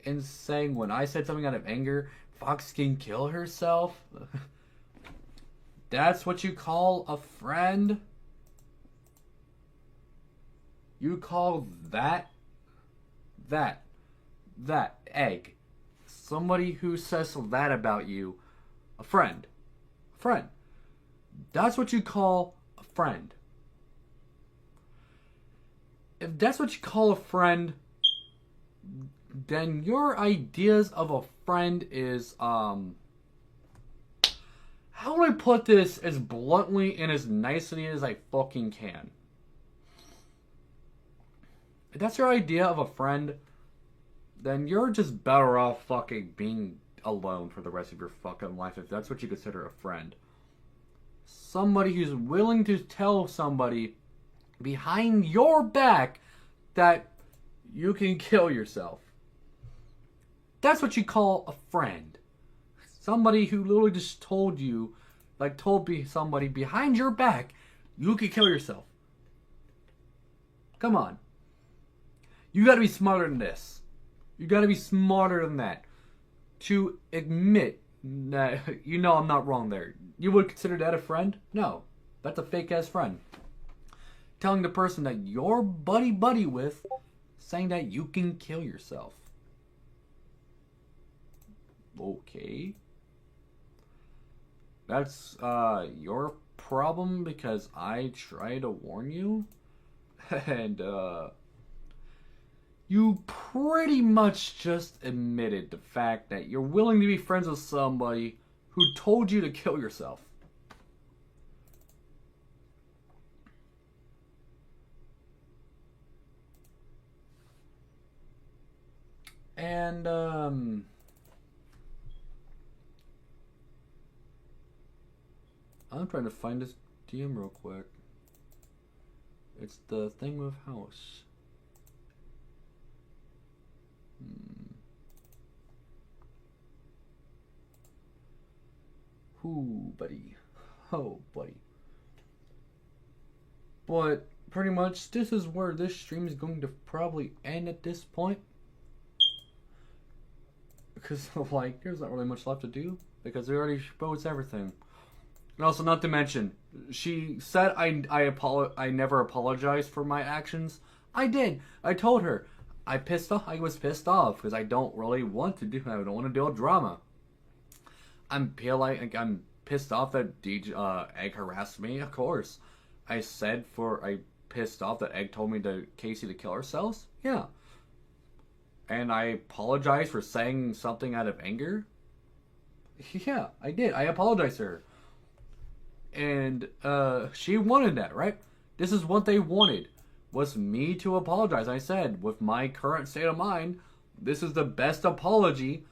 and saying when I said something out of anger, Fox can kill herself. That's what you call a friend? You call that egg, somebody who says that about you, a friend? Friend. That's what you call a friend. If that's what you call a friend, then your ideas of a friend is, how do I put this as bluntly and as nicely as I fucking can? If that's your idea of a friend, then you're just better off fucking being alone for the rest of your fucking life if that's what you consider a friend. Somebody who's willing to tell somebody behind your back that you can kill yourself. That's what you call a friend. Somebody who literally just told you, like told somebody behind your back, you can kill yourself. Come on. You gotta be smarter than this. You gotta be smarter than that. To admit that, you know I'm not wrong there. You would consider that a friend? No. That's a fake ass friend. Telling the person that you're buddy with, saying that you can kill yourself. Okay. That's your problem because I try to warn you. And you pretty much just admitted the fact that you're willing to be friends with somebody who told you to kill yourself. And, I'm trying to find this DM real quick. It's the thing with house. Ooh, buddy. Oh, buddy. But pretty much this is where this stream is going to probably end at this point. Because, like, there's not really much left to do. Because we already exposed everything. And also, not to mention, she said I never apologized for my actions. I did. I told her. I was pissed off because I don't really want to do. I don't want to deal with drama. I'm pissed off that Egg harassed me. Of course, I pissed off that Egg told me Casey to kill ourselves. Yeah, and I apologized for saying something out of anger. Yeah, I did. I apologized to her, and she wanted that, right? This is what they wanted. Was me to apologize. I said, with my current state of mind, this is the best apology.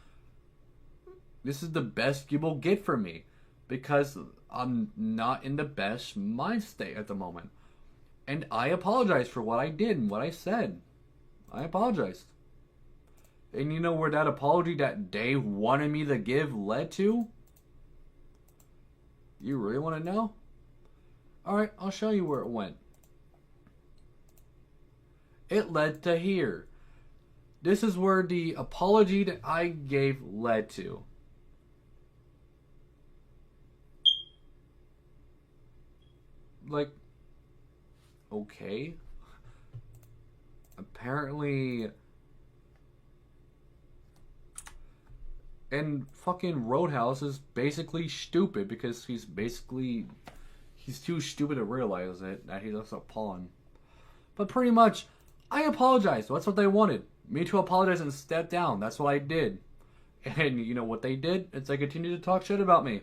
This is the best you will get from me. Because I'm not in the best mind state at the moment. And I apologize for what I did and what I said. I apologized. And you know where that apology that they wanted me to give led to? You really want to know? Alright, I'll show you where it went. It led to here. This is where the apology that I gave led to. Like, okay. Apparently... And fucking Roadhouse is basically stupid because he's too stupid to realize it, that he's just a pawn. But pretty much, I apologized. That's what they wanted. Me to apologize and step down. That's what I did. And you know what they did? It's they continued to talk shit about me.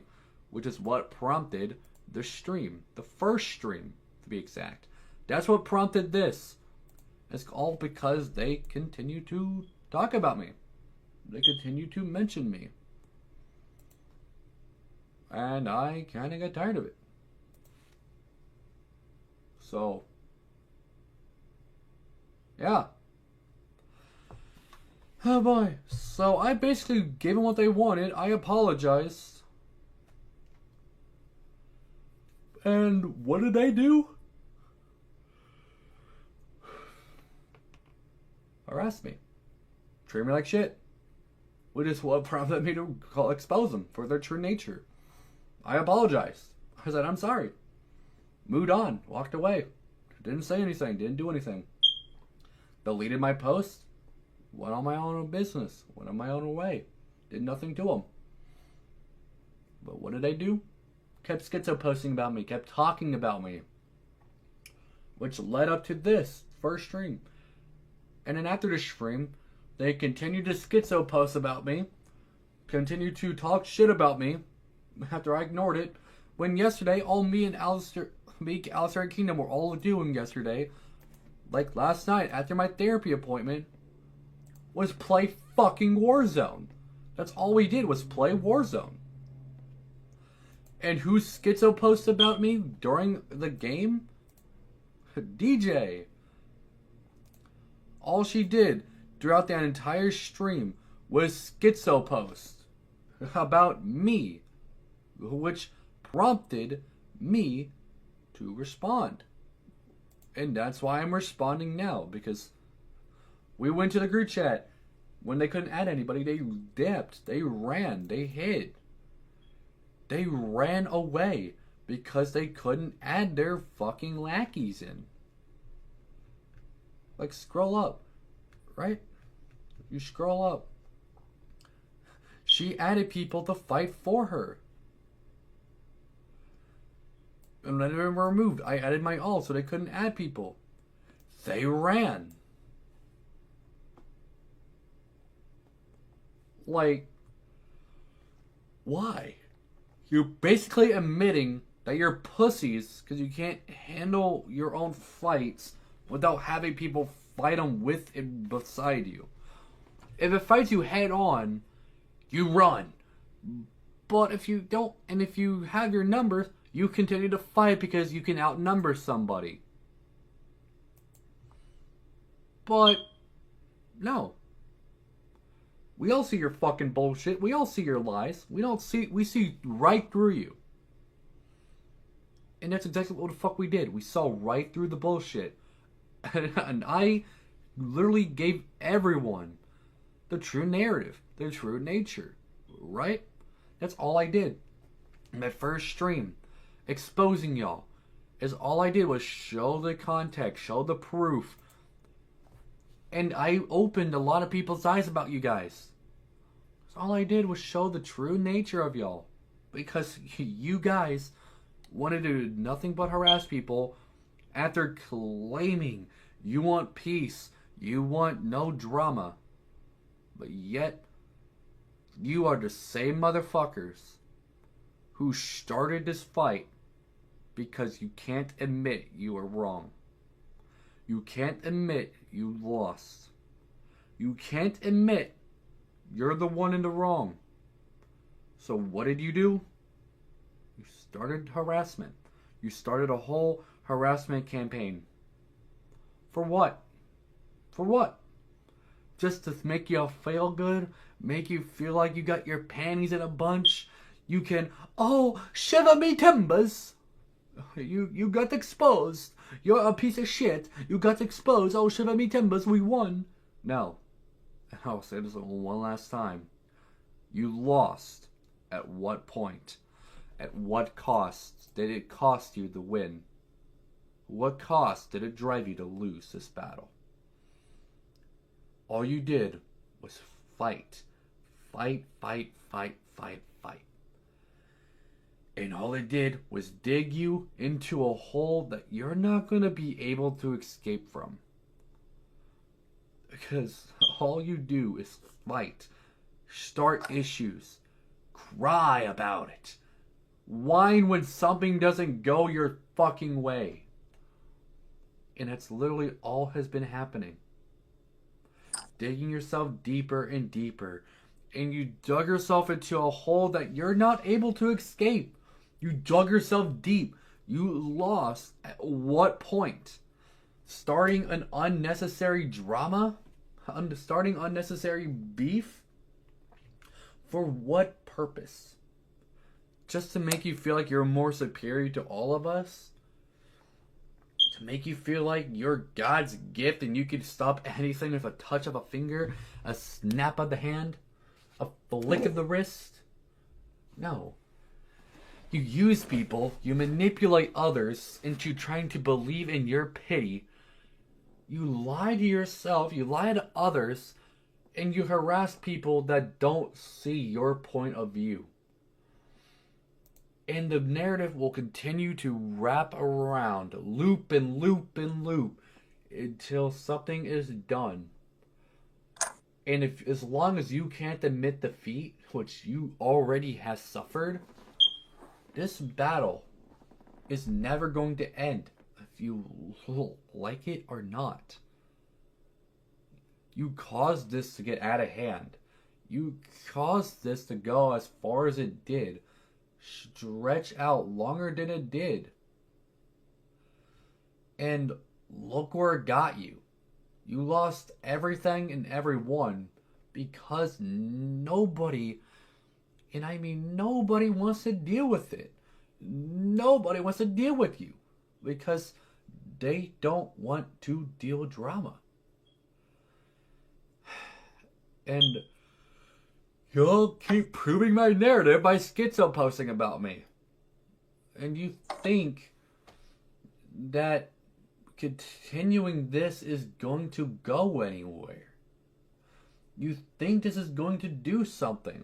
Which is what prompted the stream. The first stream, to be exact. That's what prompted this. It's all because they continue to talk about me. They continue to mention me. And I kind of got tired of it. So, yeah. Oh boy. So I basically gave them what they wanted. I apologized. And what did they do? Harass me. Treat me like shit. Which is what prompted me to expose them for their true nature. I apologized. I said, I'm sorry. Moved on. Walked away. Didn't say anything. Didn't do anything. Deleted my post. Went on my own business. Went on my own way. Did nothing to them. But what did they do? Kept schizo posting about me. Kept talking about me. Which led up to this first stream. And then after the stream, they continued to schizo post about me. Continued to talk shit about me. After I ignored it. When yesterday, all me and Alistair and Kingdom were all doing yesterday, like last night after my therapy appointment, was play fucking Warzone. That's all we did was play Warzone. And who schizo posted about me during the game? DJ. All she did throughout that entire stream was schizo post about me, which prompted me to respond. And that's why I'm responding now, because we went to the group chat. When they couldn't add anybody, they dipped, they ran, they hid. They ran away because they couldn't add their fucking lackeys in. Like, scroll up, right? You scroll up. She added people to fight for her. And then they were removed. I added my all so they couldn't add people. They ran. Like, why? You're basically admitting that you're pussies because you can't handle your own fights without having people fight them with and beside you. If it fights you head on, you run. But if you don't, and if you have your numbers, you continue to fight because you can outnumber somebody. But, no. We all see your fucking bullshit. We all see your lies. We see right through you. And that's exactly what the fuck we did. We saw right through the bullshit. And I literally gave everyone the true narrative, their true nature. Right? That's all I did. In my first stream, exposing y'all, is all I did was show the context, show the proof. And I opened a lot of people's eyes about you guys. So all I did was show the true nature of y'all. Because you guys wanted to do nothing but harass people after claiming you want peace, you want no drama. But yet, you are the same motherfuckers who started this fight because you can't admit you are wrong. You can't admit you lost. You can't admit you're the one in the wrong. So what did you do? You started harassment. You started a whole harassment campaign. For what? For what? Just to make you feel good? Make you feel like you got your panties in a bunch? You can, oh, shiver me timbers. You got exposed. You're a piece of shit. You got exposed. Oh, shiver me timbers, we won. No. And I'll say this one last time. You lost. At what point? At what cost did it cost you the win? What cost did it drive you to lose this battle? All you did was fight. Fight, fight, fight, fight, fight. And all it did was dig you into a hole that you're not going to be able to escape from. Because all you do is fight, start issues, cry about it, whine when something doesn't go your fucking way. And that's literally all has been happening. Digging yourself deeper and deeper. And you dug yourself into a hole that you're not able to escape. You dug yourself deep. You lost at what point? Starting an unnecessary drama? Starting unnecessary beef? For what purpose? Just to make you feel like you're more superior to all of us? To make you feel like you're God's gift and you can stop anything with a touch of a finger, a snap of the hand, a flick of the wrist? No. You use people, you manipulate others into trying to believe in your pity. You lie to yourself, you lie to others, and you harass people that don't see your point of view. And the narrative will continue to wrap around, loop and loop and loop, until something is done. And as long as you can't admit defeat, which you already have suffered, this battle is never going to end, if you like it or not. You caused this to get out of hand. You caused this to go as far as it did. Stretch out longer than it did. And look where it got you. You lost everything and everyone because nobody, and I mean nobody, wants to deal with it. Nobody wants to deal with you because they don't want to deal with drama. And you'll keep proving my narrative by schizo posting about me. And you think that continuing this is going to go anywhere. You think this is going to do something.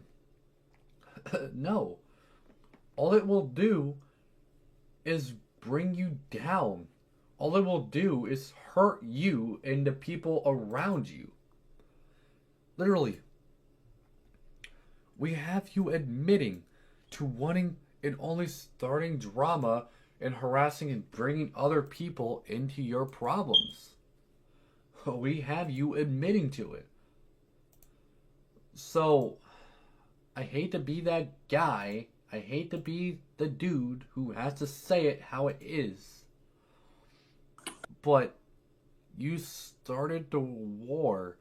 No. All it will do is bring you down. All it will do is hurt you and the people around you. Literally. We have you admitting to wanting and only starting drama and harassing and bringing other people into your problems. We have you admitting to it. So, I hate to be that guy. I hate to be the dude who has to say it how it is. But you started the war.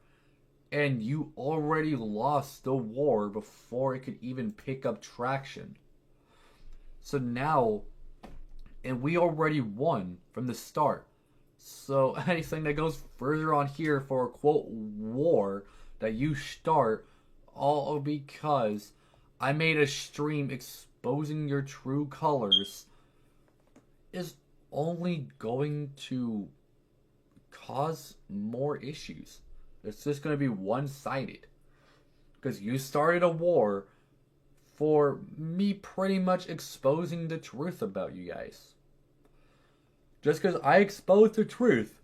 And you already lost the war before it could even pick up traction. So now, and we already won from the start. So anything that goes further on here for a quote war that you start, all because I made a stream exposing your true colors, is only going to cause more issues. It's just going to be one-sided. Because you started a war for me pretty much exposing the truth about you guys. Just because I exposed the truth,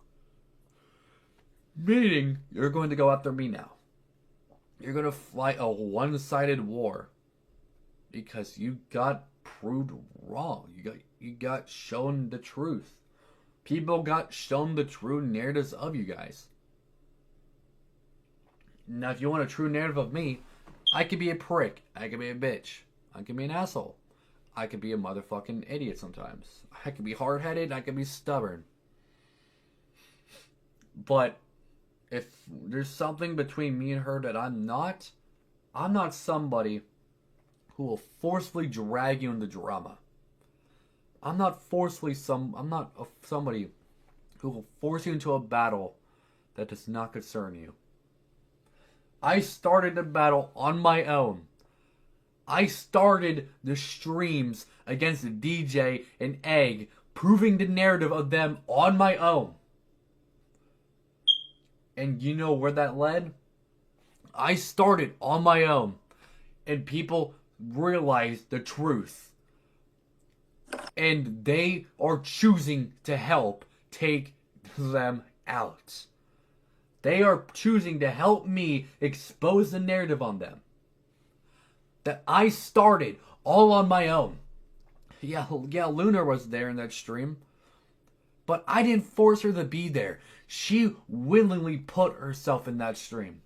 meaning you're going to go after me now. You're going to fight a one-sided war. Because you got proved wrong. You got shown the truth. People got shown the true narratives of you guys. Now, if you want a true narrative of me, I could be a prick. I could be a bitch. I could be an asshole. I could be a motherfucking idiot sometimes. I could be hard-headed. I could be stubborn. But if there's something between me and her that I'm not somebody who will forcefully drag you into drama. I'm not somebody who will force you into a battle that does not concern you. I started the battle on my own. I started the streams against DJ and Egg proving the narrative of them on my own. And you know where that led? I started on my own. And people realized the truth. And they are choosing to help take them out. They are choosing to help me expose the narrative on them. That I started all on my own. Yeah, Luna was there in that stream. But I didn't force her to be there. She willingly put herself in that stream.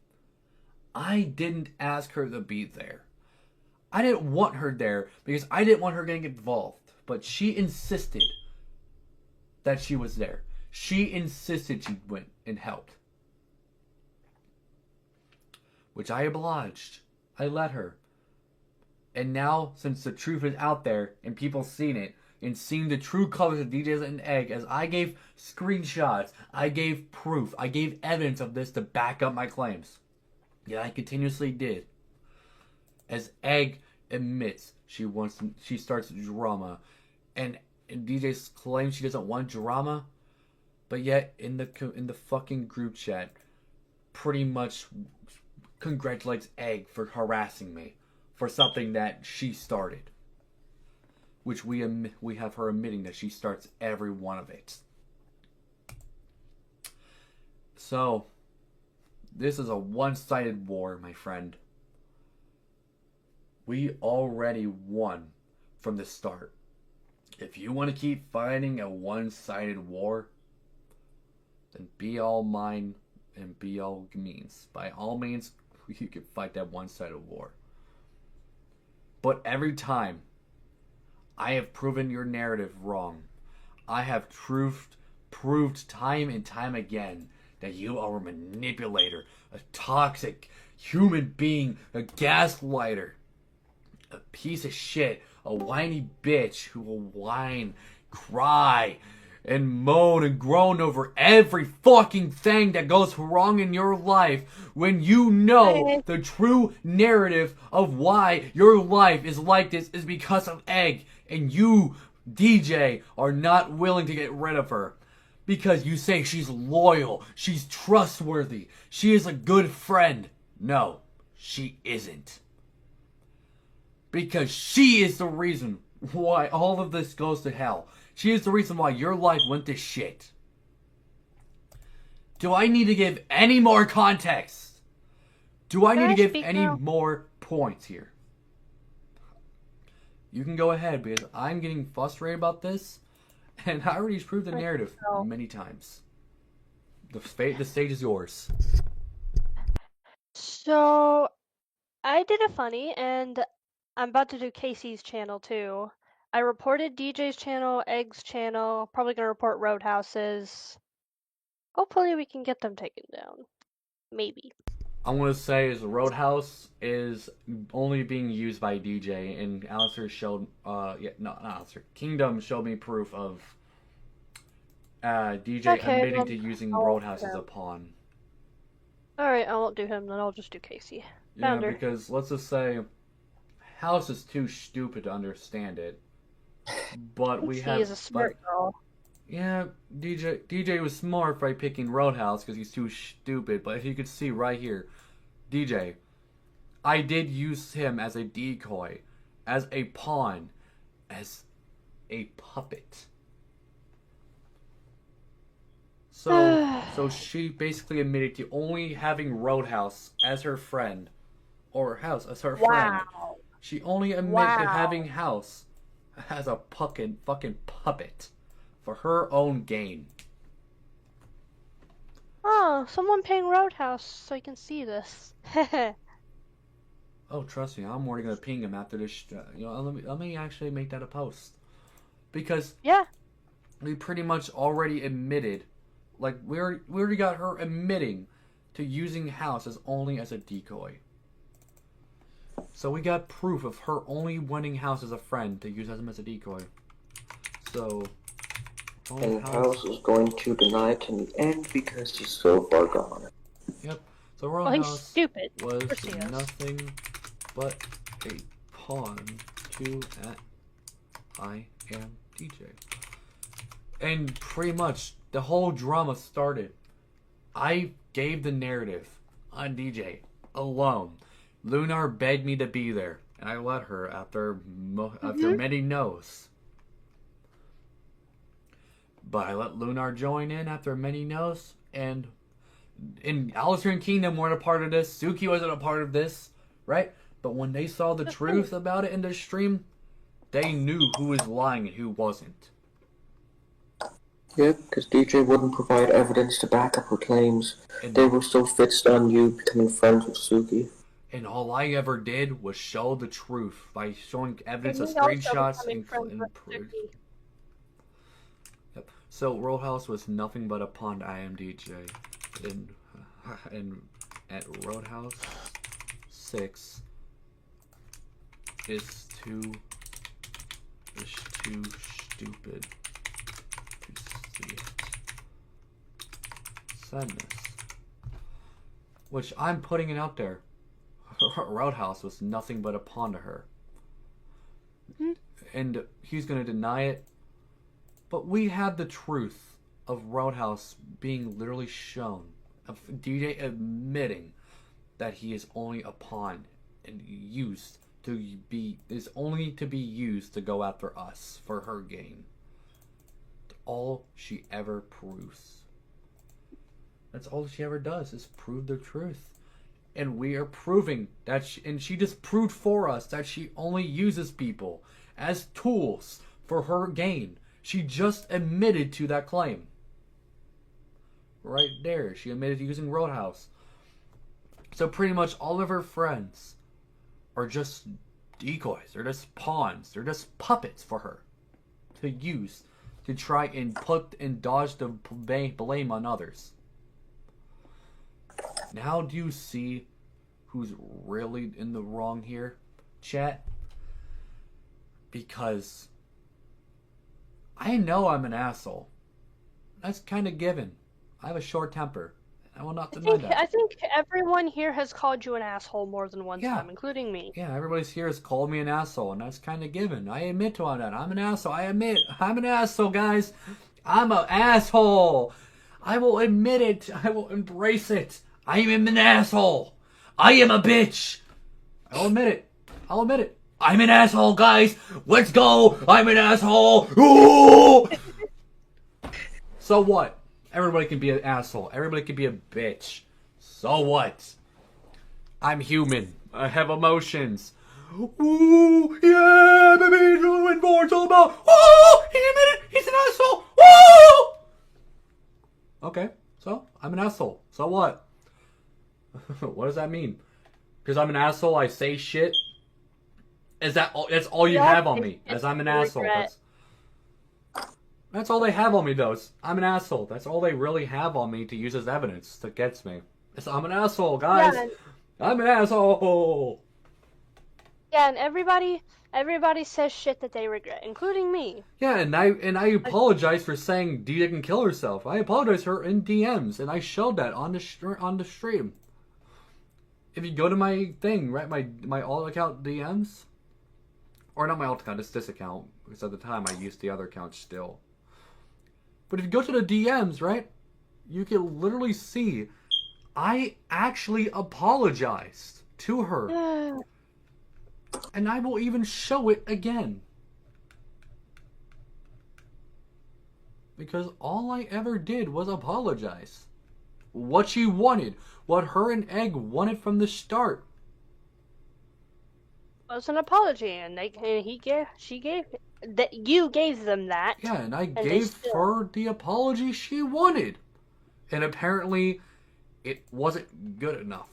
I didn't ask her to be there. I didn't want her there because I didn't want her getting involved. But she insisted that she was there. She insisted she went and helped. Which I obliged. I let her. And now, since the truth is out there and people seen it, and seeing the true colors of DJs and Egg, as I gave screenshots, I gave proof, I gave evidence of this to back up my claims. Yeah, I continuously did. As Egg admits she starts drama, and DJ claims she doesn't want drama, but yet in the fucking group chat, pretty much congratulates Egg for harassing me for something that she started. Which we have her admitting that she starts every one of it. So, this is a one-sided war, my friend. We already won from the start. If you want to keep fighting a one-sided war, then be all mine and be all means. By all means, you can fight that one-sided war. But every time I have proven your narrative wrong, I have proved time and time again that you are a manipulator, a toxic human being, a gaslighter, a piece of shit, a whiny bitch who will whine, cry, and moan and groan over every fucking thing that goes wrong in your life when you know the true narrative of why your life is like this is because of Egg, and you, DJ, are not willing to get rid of her. Because you say she's loyal, she's trustworthy, she is a good friend. No, she isn't. Because she is the reason why all of this goes to hell. She is the reason why your life went to shit. Do I need to give any more context? Do I need to give any more points here? You can go ahead, because I'm getting frustrated about this, and I already proved the narrative many times. The stage is yours. So, I did a funny, and I'm about to do Casey's channel too. I reported DJ's channel, Egg's channel, probably gonna report Roadhouse's. Hopefully we can get them taken down. Maybe. I'm gonna say is Roadhouse is only being used by DJ, and Alistair showed not Alistair. Kingdom showed me proof of DJ admitting to using Roadhouse as a pawn. Alright, I won't do him, then I'll just do Casey. Yeah, because let's just say House is too stupid to understand it. But we have. He is a smart girl. Yeah, DJ was smart by picking Roadhouse because he's too stupid. But if you could see right here, DJ, I did use him as a decoy, as a pawn, as a puppet. So she basically admitted to only having Roadhouse as her friend, or House as her friend. She only admitted to having House as a fucking puppet for her own gain. Oh, someone paying Roadhouse so you can see this. Oh, trust me, I'm already gonna ping him after this. Let me actually make that a post, because we pretty much already admitted, like we already got her admitting to using House as only as a decoy. So we got proof of her only wanting House as a friend to use him as a decoy. So. And House is going to deny it in the end because he's so far gone. Yep. So Roadhouse he's stupid. Was nothing but a pawn to I am DJ. And pretty much the whole drama started. I gave the narrative on DJ alone. Lunar begged me to be there, and I let her after many no's. But I let Lunar join in after many no's, and Alistair and Kingdom weren't a part of this. Suki wasn't a part of this, right? But when they saw the truth about it in the stream, they knew who was lying and who wasn't. Yeah, because DJ wouldn't provide evidence to back up her claims. And they were so fixed on you becoming friends with Suki. And all I ever did was show the truth by showing evidence of screenshots and proof. Yep. So Roadhouse was nothing but a pawn to IMDJ. And at Roadhouse 6 is too stupid to see it. Sadness. Which I'm putting it out there. Roadhouse was nothing but a pawn to her. And he's going to deny it. But we had the truth of Roadhouse being literally shown. Of DJ admitting that he is only a pawn and used to be, is only to be used to go after us for her gain. All she ever proves. That's all she ever does is prove the truth. And we are proving that she just proved for us that she only uses people as tools for her gain. She just admitted to that claim. Right there, she admitted to using Roadhouse. So pretty much all of her friends are just decoys. They're just pawns. They're just puppets for her to use to try and put and dodge the blame on others. Now do you see who's really in the wrong here, chat? Because I know I'm an asshole. That's kind of given. I have a short temper. I will not deny that. I think everyone here has called you an asshole more than one time, including me. Yeah, everybody's here has called me an asshole, and that's kind of given. I admit to that. I'm an asshole. I admit. I'm an asshole, guys. I'm an asshole. I will admit it. I will embrace it. I am an asshole. I am a bitch. I'll admit it. I'll admit it. I'm an asshole, guys. Let's go. I'm an asshole. Ooh! So what? Everybody can be an asshole. Everybody can be a bitch. So what? I'm human. I have emotions. Ooh, yeah, baby, doing more. It's all about. Ooh, he admitted he's an asshole. Ooh! Okay, so I'm an asshole. So what? What does that mean? Because I'm an asshole, I say shit? Is that all? That's all you have on me? As I'm an asshole. That's all they have on me, though. I'm an asshole. That's all they really have on me to use as evidence that gets me. I'm an asshole, guys. Yeah, I'm an asshole. Yeah, and everybody says shit that they regret, including me. Yeah, and I apologize for saying Dita can kill herself. I apologize for her in DMs, and I showed that on the stream. If you go to my thing, right, my alt account DMs, or not my alt account, it's this account, because at the time I used the other account still. But if you go to the DMs, right, you can literally see I actually apologized to her. And I will even show it again. Because all I ever did was apologize. What she wanted, what her and Egg wanted from the start, was an apology, and she gave that. You gave them that. Yeah, and I gave her the apology she wanted, and apparently, it wasn't good enough.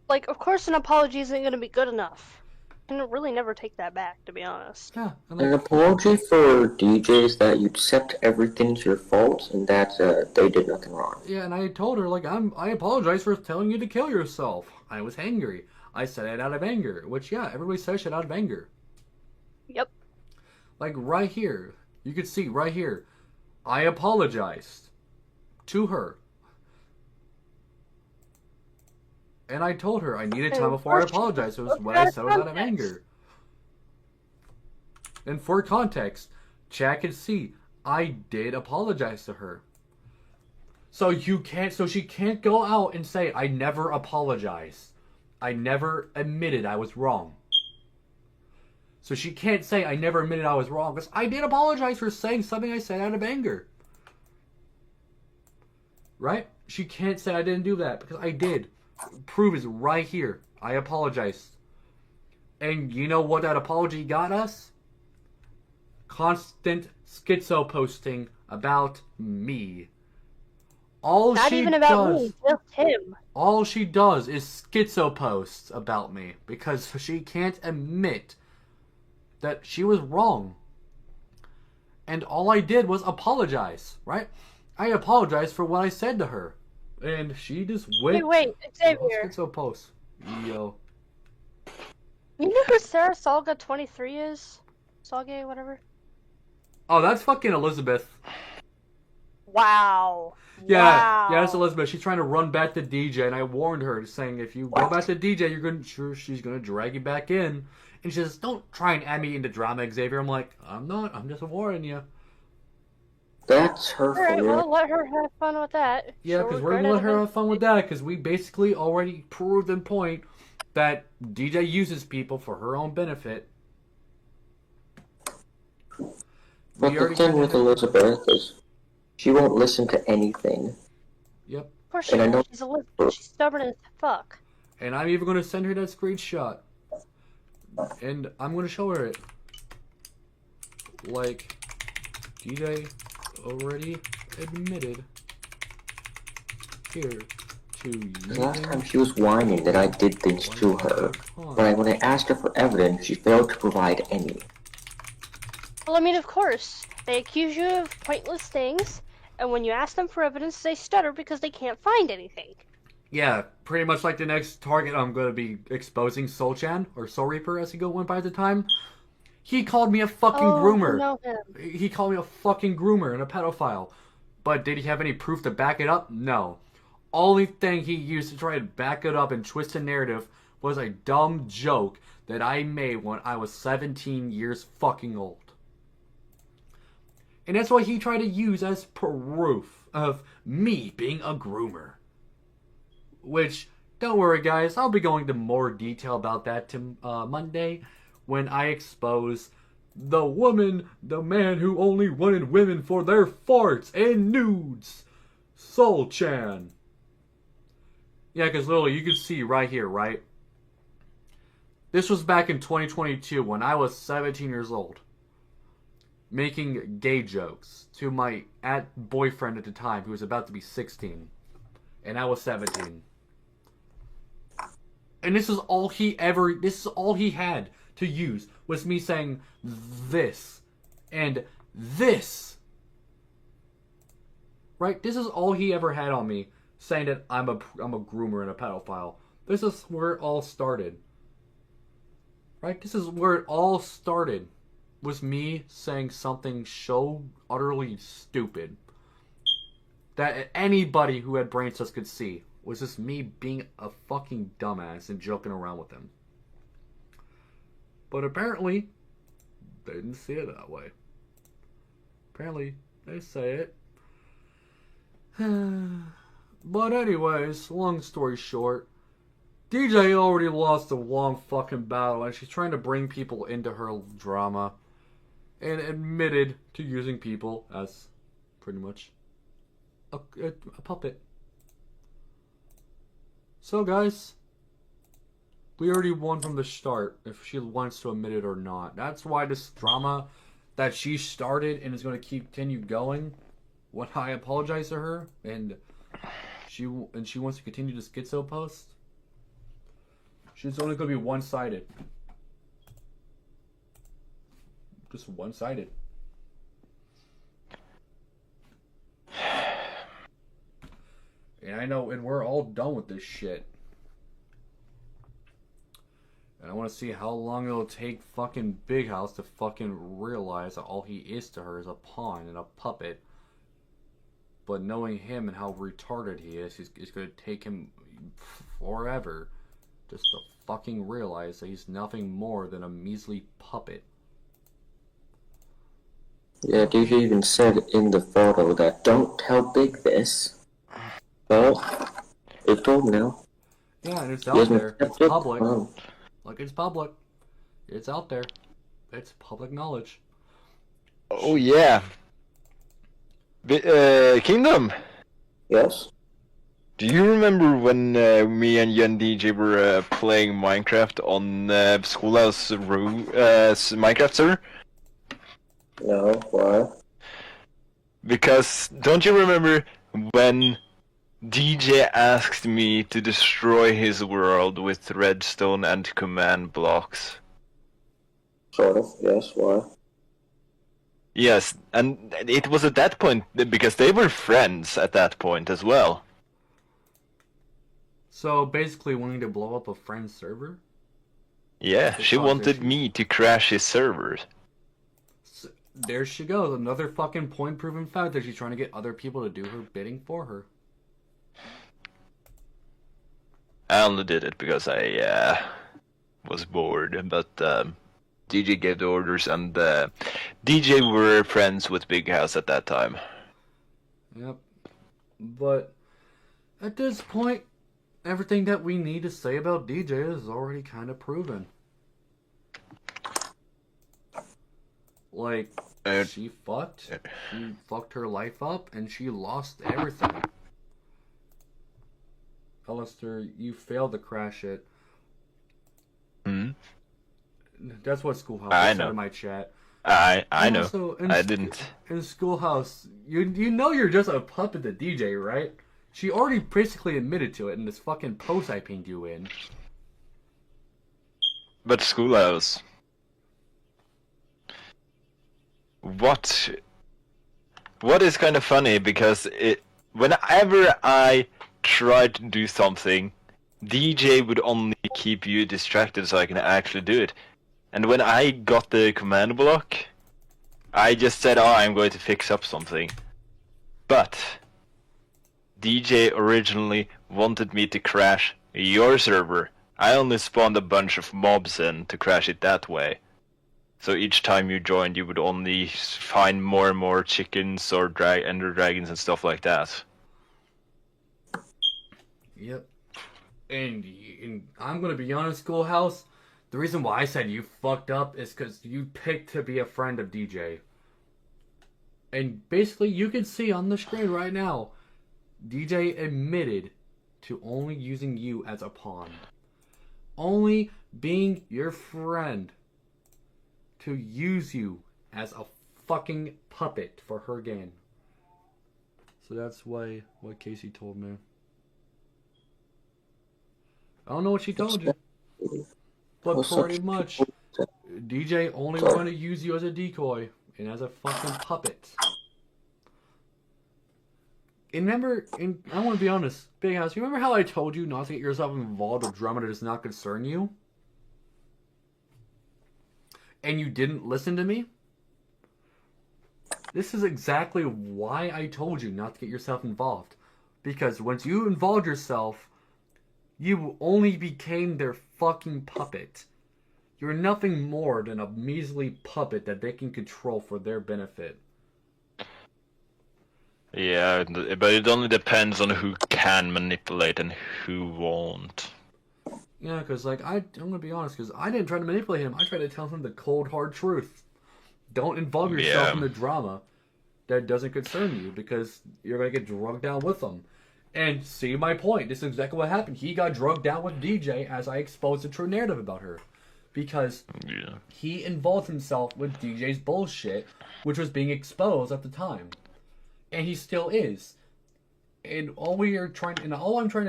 Like, of course, an apology isn't going to be good enough. I can really never take that back, to be honest. Yeah, an apology for DJs that you accept everything's your fault and that they did nothing wrong. Yeah, and I told her, like, I apologize for telling you to kill yourself. I was angry. I said it out of anger, which, yeah, everybody says shit out of anger. Yep. Like, right here, you could see, right here, I apologized to her. And I told her I needed time before I apologized. It was what I said was out of anger. And for context, chat can see I did apologize to her. So she can't go out and say, I never apologized. I never admitted I was wrong. So she can't say I never admitted I was wrong, because I did apologize for saying something I said out of anger. Right? She can't say I didn't do that, because I did. Proof is right here. I apologized. And you know what that apology got us? Constant schizo posting about me. Not even about me, just him. All she does is schizo posts about me because she can't admit that she was wrong. And all I did was apologize, right? I apologized for what I said to her. And she just went. Wait, Xavier. Schizo posts. Yo. You know who Sarah Salga 23 is? Salga, whatever? Oh, that's fucking Elizabeth. Wow. Yeah, wow. yeah, that's Elizabeth. She's trying to run back to DJ, and I warned her, saying if you go back to DJ, she's gonna drag you back in. And she says, "Don't try and add me into drama, Xavier." I'm like, I'm not. I'm just warning you. That's her fault. Alright, well, let her have fun with that. Yeah, because we're gonna let her have fun with that, because we basically already proved in point that DJ uses people for her own benefit. But the thing with Elizabeth is, she won't listen to anything. Yep. Of course she won't. She's Elizabeth. She's stubborn as fuck. And I'm even going to send her that screenshot. And I'm going to show her it. Like, DJ already admitted here to the last time she was whining that I did things to her. But when I asked her for evidence, she failed to provide any. Well, I mean, of course. They accuse you of pointless things, and when you ask them for evidence, they stutter because they can't find anything. Yeah, pretty much like the next target I'm going to be exposing, Soul-chan, or Soul Reaper as he went by at the time. He called me a fucking groomer. I know him. He called me a fucking groomer and a pedophile. But did he have any proof to back it up? No. Only thing he used to try to back it up and twist the narrative was a dumb joke that I made when I was 17 years fucking old. And that's what he tried to use as proof of me being a groomer. Which, don't worry guys, I'll be going into more detail about that Monday when I expose the man who only wanted women for their farts and nudes. Soul-chan. Yeah, because literally you can see right here, right? This was back in 2022 when I was 17 years old. Making gay jokes to my boyfriend at the time who was about to be 16. And I was 17. And this is all he had to use was me saying this and this. Right? This is all he ever had on me, saying that I'm a groomer and a pedophile. This is where it all started. Right? This is where it all started. Was me saying something so utterly stupid that anybody who had brain cells could see was just me being a fucking dumbass and joking around with him. But apparently, they didn't see it that way. Apparently, they say it. But anyways, long story short, DJ already lost a long fucking battle and she's trying to bring people into her drama. And admitted to using people as pretty much a puppet. So guys, we already won from the start if she wants to admit it or not. That's why this drama that she started and is going to continue going when I apologize to her and she wants to continue to schizo post. She's only going to be one-sided. Just one-sided. And I know, and we're all done with this shit. And I want to see how long it'll take fucking Big House to fucking realize that all he is to her is a pawn and a puppet. But knowing him and how retarded he is, it's going to take him forever just to fucking realize that he's nothing more than a measly puppet. Yeah, DJ even said in the photo that don't tell Big this. Well, it told now. Yeah, and it's He out hasn't there. It's kept it. public. Oh, Like, it's public. It's out there. It's public knowledge. Oh yeah. Kingdom. yes. Do you remember when me and you and DJ were playing Minecraft on Schoolhouse room, Minecraft server? No, why? Because don't you remember when DJ asked me to destroy his world with redstone and command blocks? Sort of, yes, why? Yes, and it was at that point because they were friends at that point as well. So, basically wanting to blow up a friend's server? Yeah, The she wanted causation. me to crash his servers. So, there she goes. Another fucking point-proven fact that she's trying to get other people to do her bidding for her. I only did it because I was bored, but DJ gave the orders, and DJ were friends with Big House at that time. Yep. But, at this point, everything that we need to say about DJ is already kind of proven. Like, she fucked her life up, and she lost everything. Alistair, you failed to crash it. Hmm? That's what Schoolhouse I said know. in my chat. I And know. also, I didn't. In Schoolhouse, you know you're just a puppet to DJ, right? She already basically admitted to it in this fucking post I pinged you in. But Schoolhouse. What is kind of funny because whenever I tried to do something, DJ would only keep you distracted so I can actually do it. And when I got the command block, I just said, "Oh, I'm going to fix up something." But DJ originally wanted me to crash your server. I only spawned a bunch of mobs in to crash it that way. So each time you joined, you would only find more and more chickens or ender dragons and stuff like that. Yep. And I'm gonna be honest, Schoolhouse. The reason why I said you fucked up is because you picked to be a friend of DJ. And basically, you can see on the screen right now, DJ admitted to only using you as a pawn. Only being your friend to use you as a fucking puppet for her gain. So that's what Casey told me. I don't know what she told you, but pretty much, DJ only wanted to use you as a decoy and as a fucking puppet. And remember, and I want to be honest, Big House, you remember how I told you not to get yourself involved with drama that does not concern you? And you didn't listen to me? This is exactly why I told you not to get yourself involved. Because once you involved yourself, you only became their fucking puppet. You're nothing more than a measly puppet that they can control for their benefit. Yeah, but it only depends on who can manipulate and who won't. Yeah, because, like, I'm going to be honest, because I didn't try to manipulate him. I tried to tell him the cold, hard truth. Don't involve yourself in the drama that doesn't concern you, because you're going to get drugged down with them. And see my point. This is exactly what happened. He got drugged down with DJ as I exposed the true narrative about her. Because he involved himself with DJ's bullshit, which was being exposed at the time. And he still is. And all I'm trying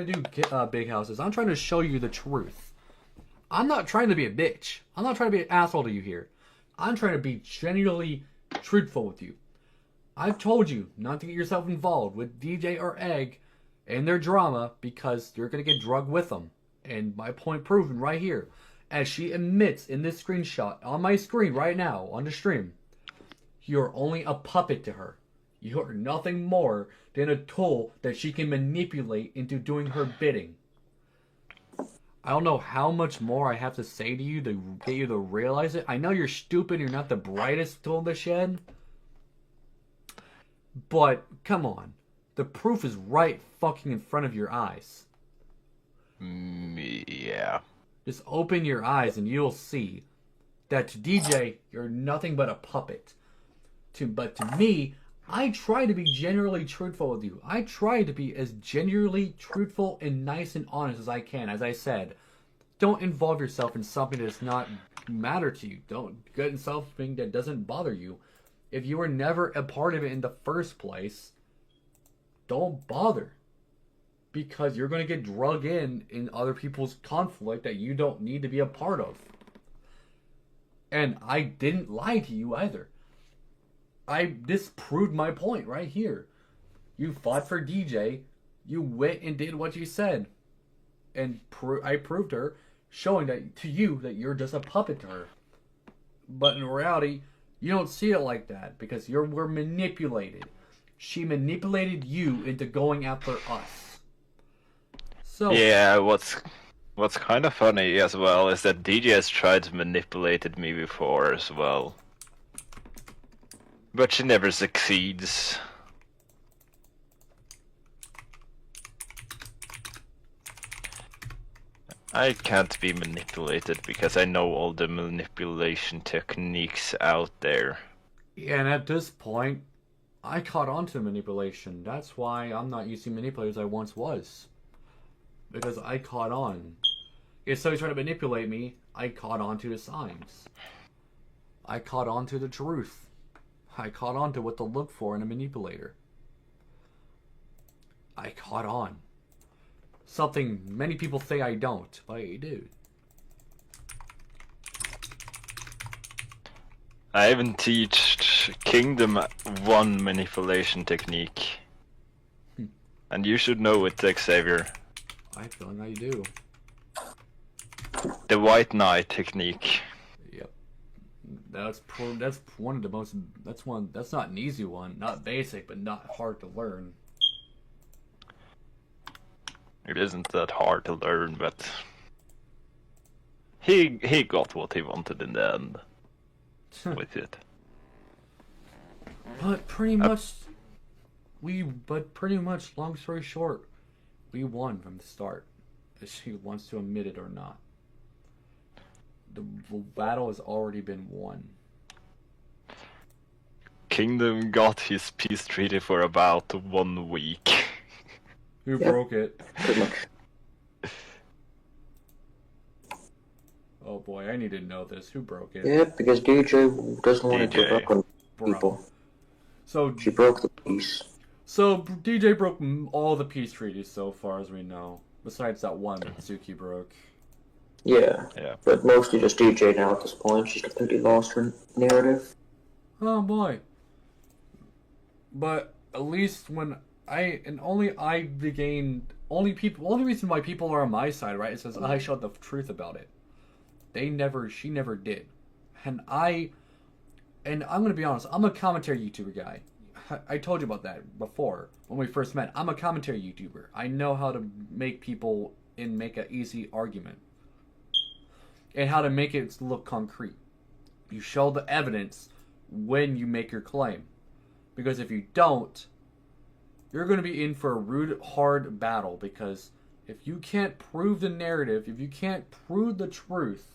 to do, Big House, is I'm trying to show you the truth. I'm not trying to be a bitch. I'm not trying to be an asshole to you here. I'm trying to be genuinely truthful with you. I've told you not to get yourself involved with DJ or Egg and their drama because you're going to get drugged with them. And my point proven right here. As she admits in this screenshot on my screen right now on the stream, you're only a puppet to her. You are nothing more than a tool that she can manipulate into doing her bidding. I don't know how much more I have to say to you to get you to realize it. I know you're stupid, you're not the brightest tool in the shed, But, come on. The proof is right fucking in front of your eyes. Yeah. Just open your eyes and you'll see that to DJ, you're nothing but a puppet. But to me, I try to be genuinely truthful with you. I try to be as genuinely truthful and nice and honest as I can. As I said, don't involve yourself in something that does not matter to you. Don't get in something that doesn't bother you. If you were never a part of it in the first place, don't bother. Because you're going to get drug in other people's conflict that you don't need to be a part of. And I didn't lie to you either. I disproved my point right here. You fought for DJ. You went and did what you said. And I proved her, showing that to you that you're just a puppet to her. But in reality, you don't see it like that because we're manipulated. She manipulated you into going after us. So Yeah, what's kind of funny as well is that DJ has tried to manipulate me before as well. But she never succeeds. I can't be manipulated because I know all the manipulation techniques out there. And at this point, I caught on to manipulation. That's why I'm not using manipulators I once was. Because I caught on. If somebody's trying to manipulate me, I caught on to the signs. I caught on to the truth. I caught on to what to look for in a manipulator. I caught on. Something many people say I don't, but I do. I even teach Kingdom one manipulation technique. And you should know it, Xavier. I feel like I do. The White Knight technique. Yep. That's one of the most. That's not an easy one. Not basic, but not hard to learn. It isn't that hard to learn, but he got what he wanted in the end with it. But pretty much, long story short, we won from the start. If she wants to admit it or not. The battle has already been won. Kingdom got his peace treaty for about 1 week. Who Yep. broke it? Pretty much. Oh boy, I need to know this. Who broke it? Yeah, because DJ doesn't want to give DJ. up on Bro. people. So She broke the peace. DJ broke all the peace treaties so far as we know. Besides that one that Suki broke. Yeah. Yeah. But mostly just DJ now at this point. She's completely lost her narrative. Oh boy. But at least when only reason why people are on my side, right, is because I showed the truth about it. She never did. And I'm gonna be honest, I'm a commentary YouTuber guy. I told you about that before when we first met. I'm a commentary YouTuber. I know how to make people and make an easy argument. And how to make it look concrete. You show the evidence when you make your claim. Because if you don't, you're going to be in for a rude, hard battle. Because if you can't prove the narrative, if you can't prove the truth,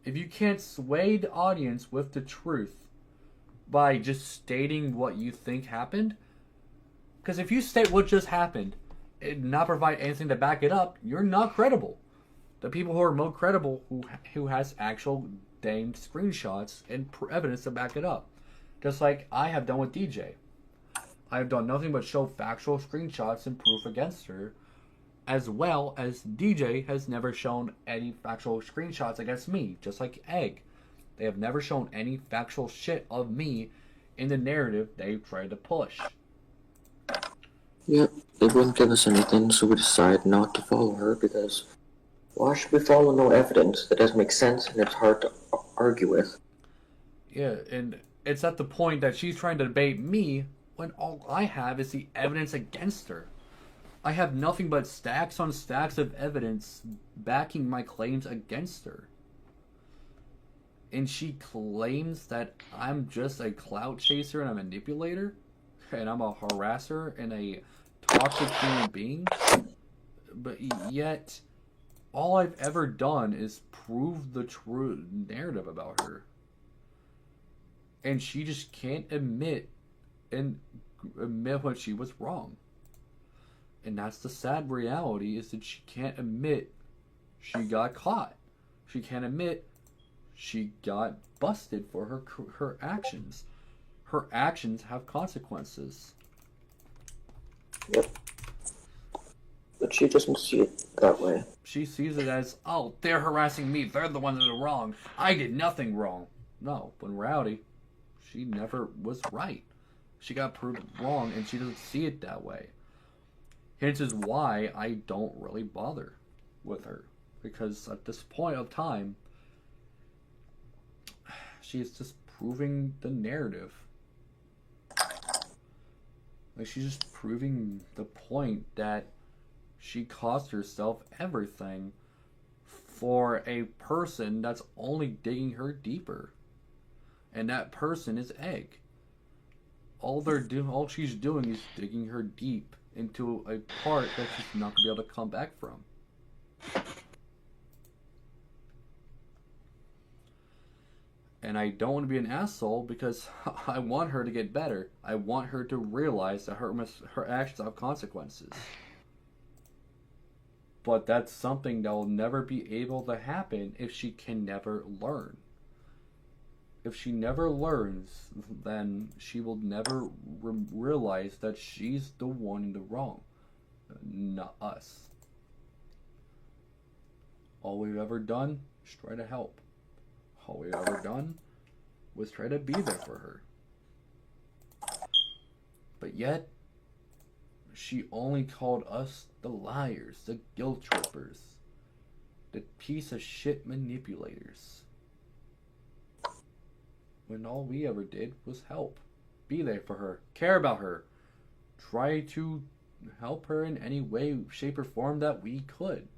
if you can't sway the audience with the truth by just stating what you think happened, because if you state what just happened and not provide anything to back it up, you're not credible. The people who are more credible, who has actual damned screenshots and evidence to back it up. Just like I have done with DJ. I have done nothing but show factual screenshots and proof against her, as well as DJ has never shown any factual screenshots against me, just like Egg. They have never shown any factual shit of me in the narrative they've tried to push. Yep, they wouldn't give us anything, so we decided not to follow her because why should we follow no evidence? That doesn't make sense and it's hard to argue with. Yeah, and it's at the point that she's trying to debate me when all I have is the evidence against her. I have nothing but stacks on stacks of evidence backing my claims against her. And she claims that I'm just a clout chaser and a manipulator? and I'm a harasser and a toxic human being, but yet all I've ever done is prove the true narrative about her. And she just can't admit when she was wrong. And that's the sad reality, is that she can't admit she got caught. She can't admit she got busted for her actions. Her actions have consequences. Yep. But she doesn't see it that way. She sees it as, oh, they're harassing me. They're the ones that are wrong. I did nothing wrong. No, when reality, she never was right. She got proved wrong, and she doesn't see it that way. Hence is why I don't really bother with her. Because at this point of time, she's just proving the narrative. Like, she's just proving the point that she cost herself everything for a person that's only digging her deeper. And that person is Egg. All she's doing is digging her deep into a part that she's not going to be able to come back from. And I don't want to be an asshole because I want her to get better. I want her to realize that her actions have consequences. But that's something that will never be able to happen if she can never learn. If she never learns, then she will never realize that she's the one in the wrong, not us. All we've ever done is try to help. All we've ever done was try to be there for her. But yet, she only called us the liars, the guilt trippers, the piece of shit manipulators. When all we ever did was help, be there for her, care about her, try to help her in any way, shape, or form that we could.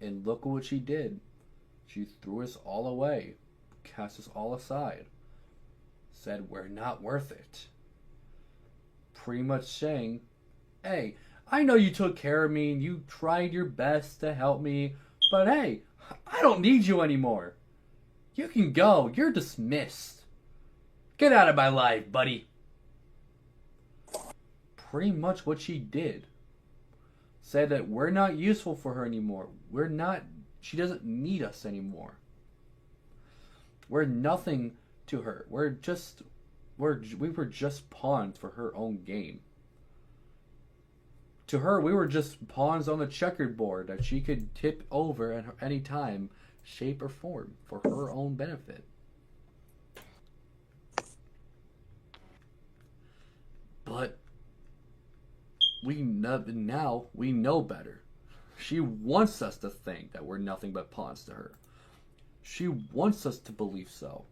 And look at what she did. She threw us all away, cast us all aside, said we're not worth it. Pretty much saying, hey, I know you took care of me and you tried your best to help me, but hey, I don't need you anymore. You can go. You're dismissed. Get out of my life, buddy. Pretty much what she did. Said that we're not useful for her anymore. She doesn't need us anymore. We're nothing to her. We were just pawns for her own game. To her, we were just pawns on the checkered board that she could tip over at any time, shape, or form for her own benefit. But now we know better. She wants us to think that we're nothing but pawns to her. She wants us to believe so.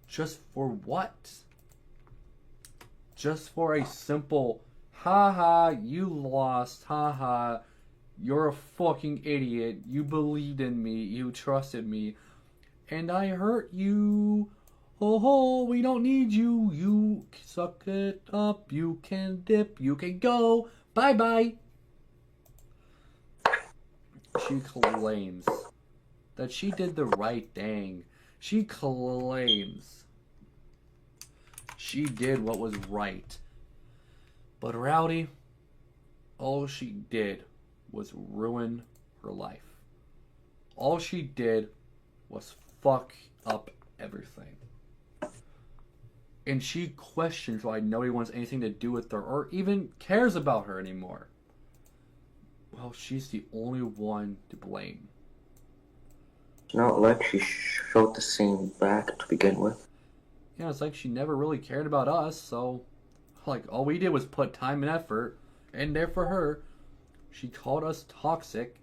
Just for what? Just for a simple, haha, you lost, haha, you're a fucking idiot, you believed in me, you trusted me, and I hurt you. Ho ho, we don't need you, you suck it up, you can dip, you can go, bye bye. She claims that she did the right thing. She claims she did what was right. But Rowdy, all she did was ruin her life. All she did was fuck up everything. And she questions why nobody wants anything to do with her or even cares about her anymore. Well, she's the only one to blame. It's not like she felt the same back to begin with. Yeah, it's like she never really cared about us, so like all we did was put time and effort in there for her. She called us toxic,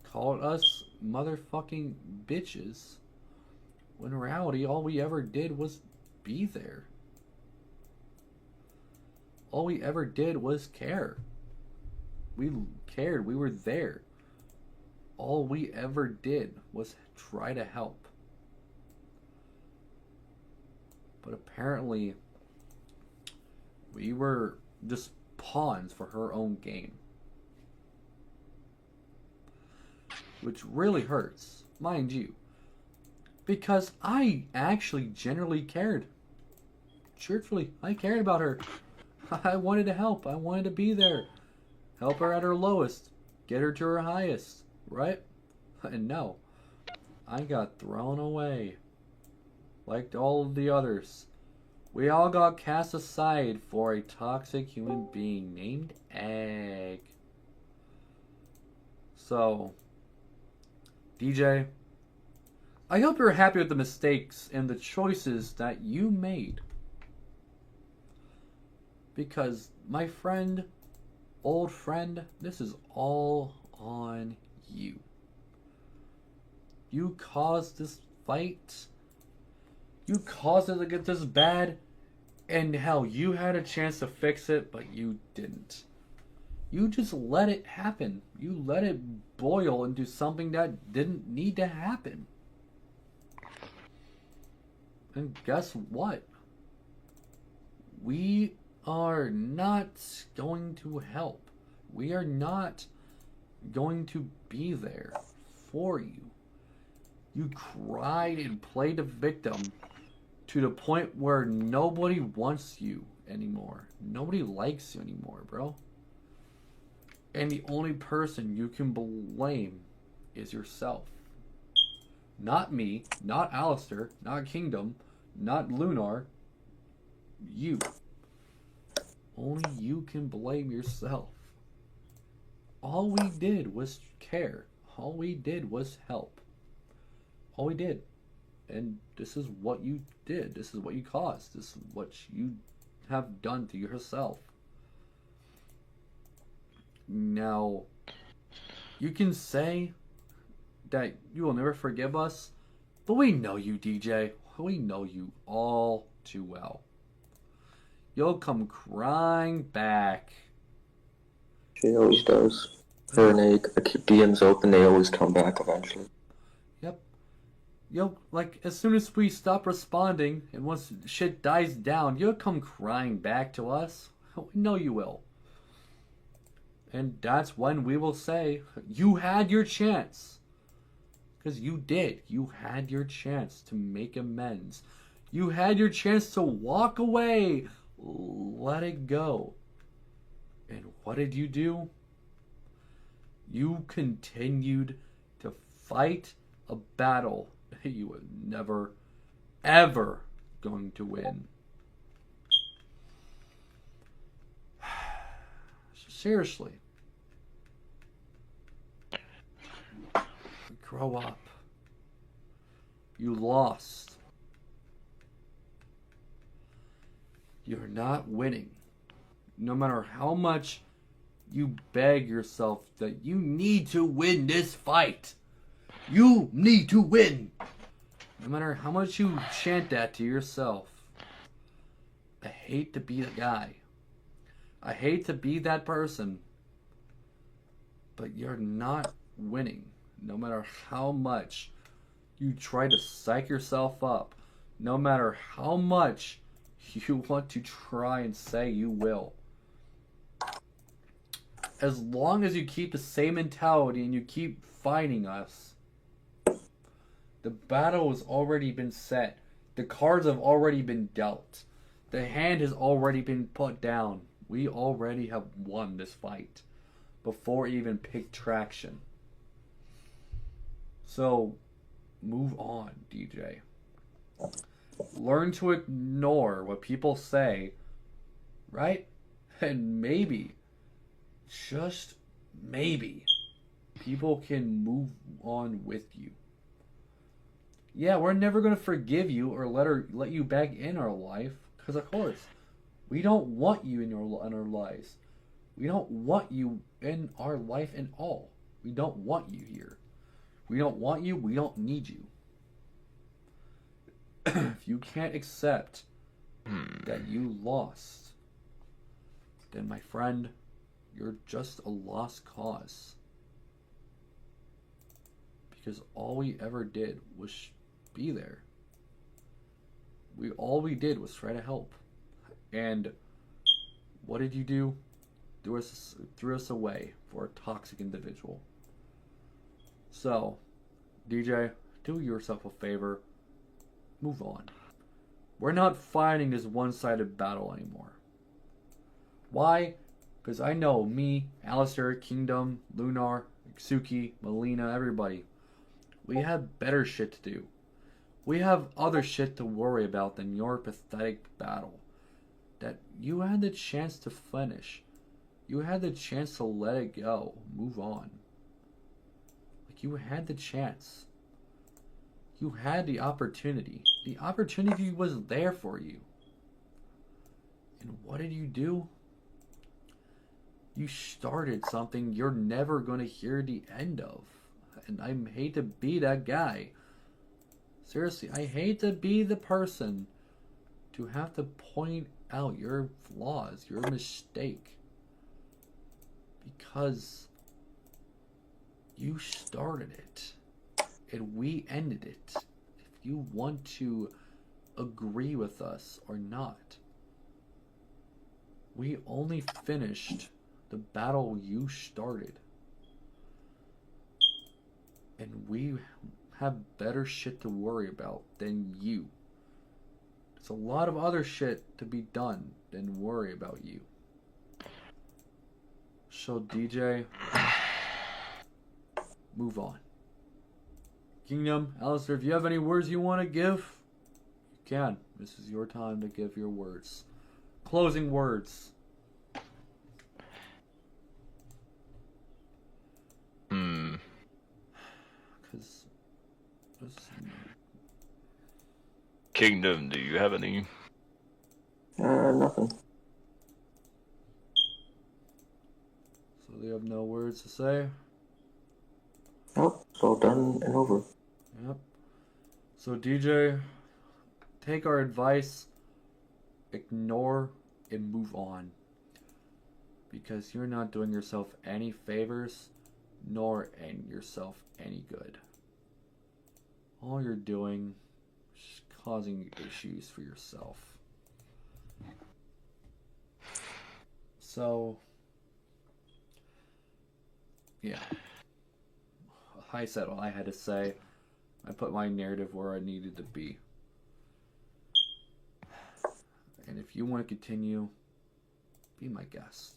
called us motherfucking bitches. When in reality, all we ever did was be there. All we ever did was care. We cared. We were there. All we ever did was try to help. But apparently, we were just pawns for her own game. Which really hurts, mind you. Because I actually generally cared. Truthfully, I cared about her. I wanted to help. I wanted to be there. Help her at her lowest. Get her to her highest. Right? And no. I got thrown away. Like all of the others. We all got cast aside for a toxic human being named Egg. So, DJ, I hope you're happy with the mistakes and the choices that you made. Because, my friend, old friend, this is all on you. You caused this fight. You caused it to get this bad. And hell, you had a chance to fix it, but you didn't. You just let it happen. You let it boil into something that didn't need to happen. And guess what? We are not going to help. We are not going to be there for you. You cried and played the victim to the point where nobody wants you anymore. Nobody likes you anymore, bro. And the only person you can blame is yourself. Not me, not Alistair, not Kingdom, not Lunar. You. Only you can blame yourself. All we did was care. All we did was help. All we did. And this is what you did. This is what you caused. This is what you have done to yourself. Now, you can say that you will never forgive us, but we know you, DJ. We know you all too well. You'll come crying back. She always does. Her and Egg, I keep DMs open, they always come back eventually. Yep. You'll, like, as soon as we stop responding, and once shit dies down, you'll come crying back to us. We know you will. And that's when we will say, you had your chance. Because you did. You had your chance to make amends. You had your chance to walk away. Let it go. And what did you do? You continued to fight a battle you were never, ever going to win. Seriously. Grow up. You lost. You're not winning. No matter how much you beg yourself that you need to win this fight. You need to win. No matter how much you chant that to yourself. I hate to be the guy. I hate to be that person. But you're not winning. No matter how much you try to psych yourself up. No matter how much you want to try and say you will. As long as you keep the same mentality and you keep fighting us, the battle has already been set. The cards have already been dealt. The hand has already been put down. We already have won this fight before it even picked traction. So, move on, DJ. Learn to ignore what people say, right? And maybe, just maybe, people can move on with you. Yeah, we're never going to forgive you or let you back in our life, because of course, we don't want you in our lives. We don't want you in our life at all. We don't want you here. We don't want you. We don't need you. If you can't accept that you lost, then my friend, you're just a lost cause. Because all we ever did was be there. all we did was try to help. And what did you do? Threw us away for a toxic individual. So, DJ, do yourself a favor. Move on. We're not fighting this one-sided battle anymore. Why? Because I know me, Alistair, Kingdom, Lunar, Suki, Melina, everybody. We have better shit to do. We have other shit to worry about than your pathetic battle. That you had the chance to finish. You had the chance to let it go. Move on. Like, you had the chance. You had the opportunity. The opportunity was there for you. And what did you do? You started something you're never going to hear the end of. And I hate to be that guy. Seriously, I hate to be the person to have to point out your flaws, your mistake. Because you started it. And we ended it. If you want to agree with us or not. We only finished the battle you started. And we have better shit to worry about than you. There's a lot of other shit to be done than worry about you. So DJ, move on. Kingdom, Alistair, if you have any words you want to give, you can. This is your time to give your words. Closing words. Because... Kingdom, do you have any? Nothing. So they have no words to say? Nope, it's all done and over. Yep. So DJ, take our advice, ignore, and move on. Because you're not doing yourself any favors, nor yourself any good. All you're doing is causing issues for yourself. So, yeah. I said all I had to say. I put my narrative where I needed to be. And if you want to continue, be my guest.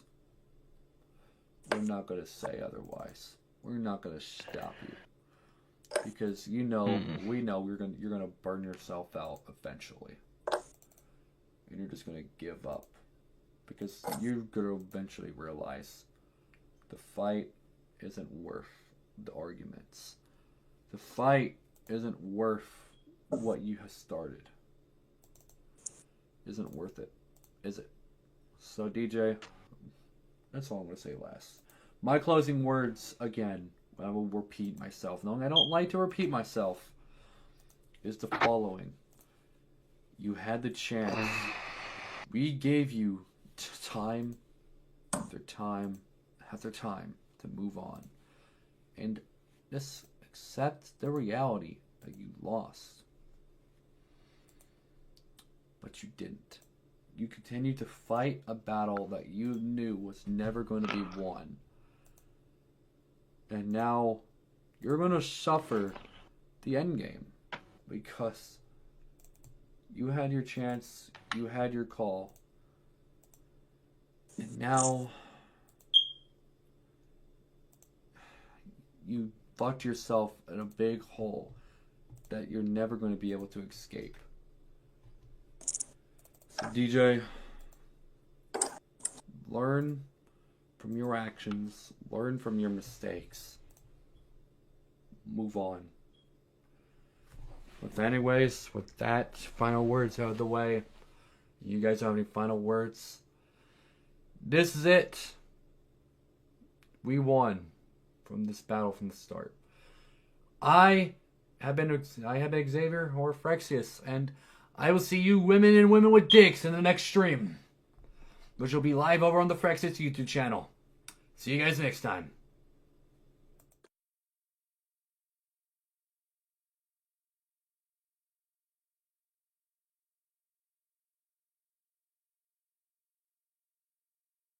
We're not going to say otherwise. We're not going to stop you. Because we know you're gonna burn yourself out eventually. And you're just gonna give up. Because you're gonna eventually realize the fight isn't worth the arguments. The fight isn't worth what you have started. Isn't worth it, is it? So DJ, that's all I'm gonna say last. My closing words again, I will repeat myself. No, I don't like to repeat myself. Is the following. You had the chance. We gave you time after time after time to move on. And just accept the reality that you lost. But you didn't. You continued to fight a battle that you knew was never going to be won. And now you're going to suffer the end game because you had your chance, you had your call, and now you fucked yourself in a big hole that you're never going to be able to escape. So DJ, learn from your actions, learn from your mistakes, move on. But anyways, with that final words out of the way, you guys have any final words? This is it. We won from this battle from the start. I have been Xavier or Frexius, and I will see you women and women with dicks in the next stream, which will be live over on the Frexius YouTube channel. See you guys next time.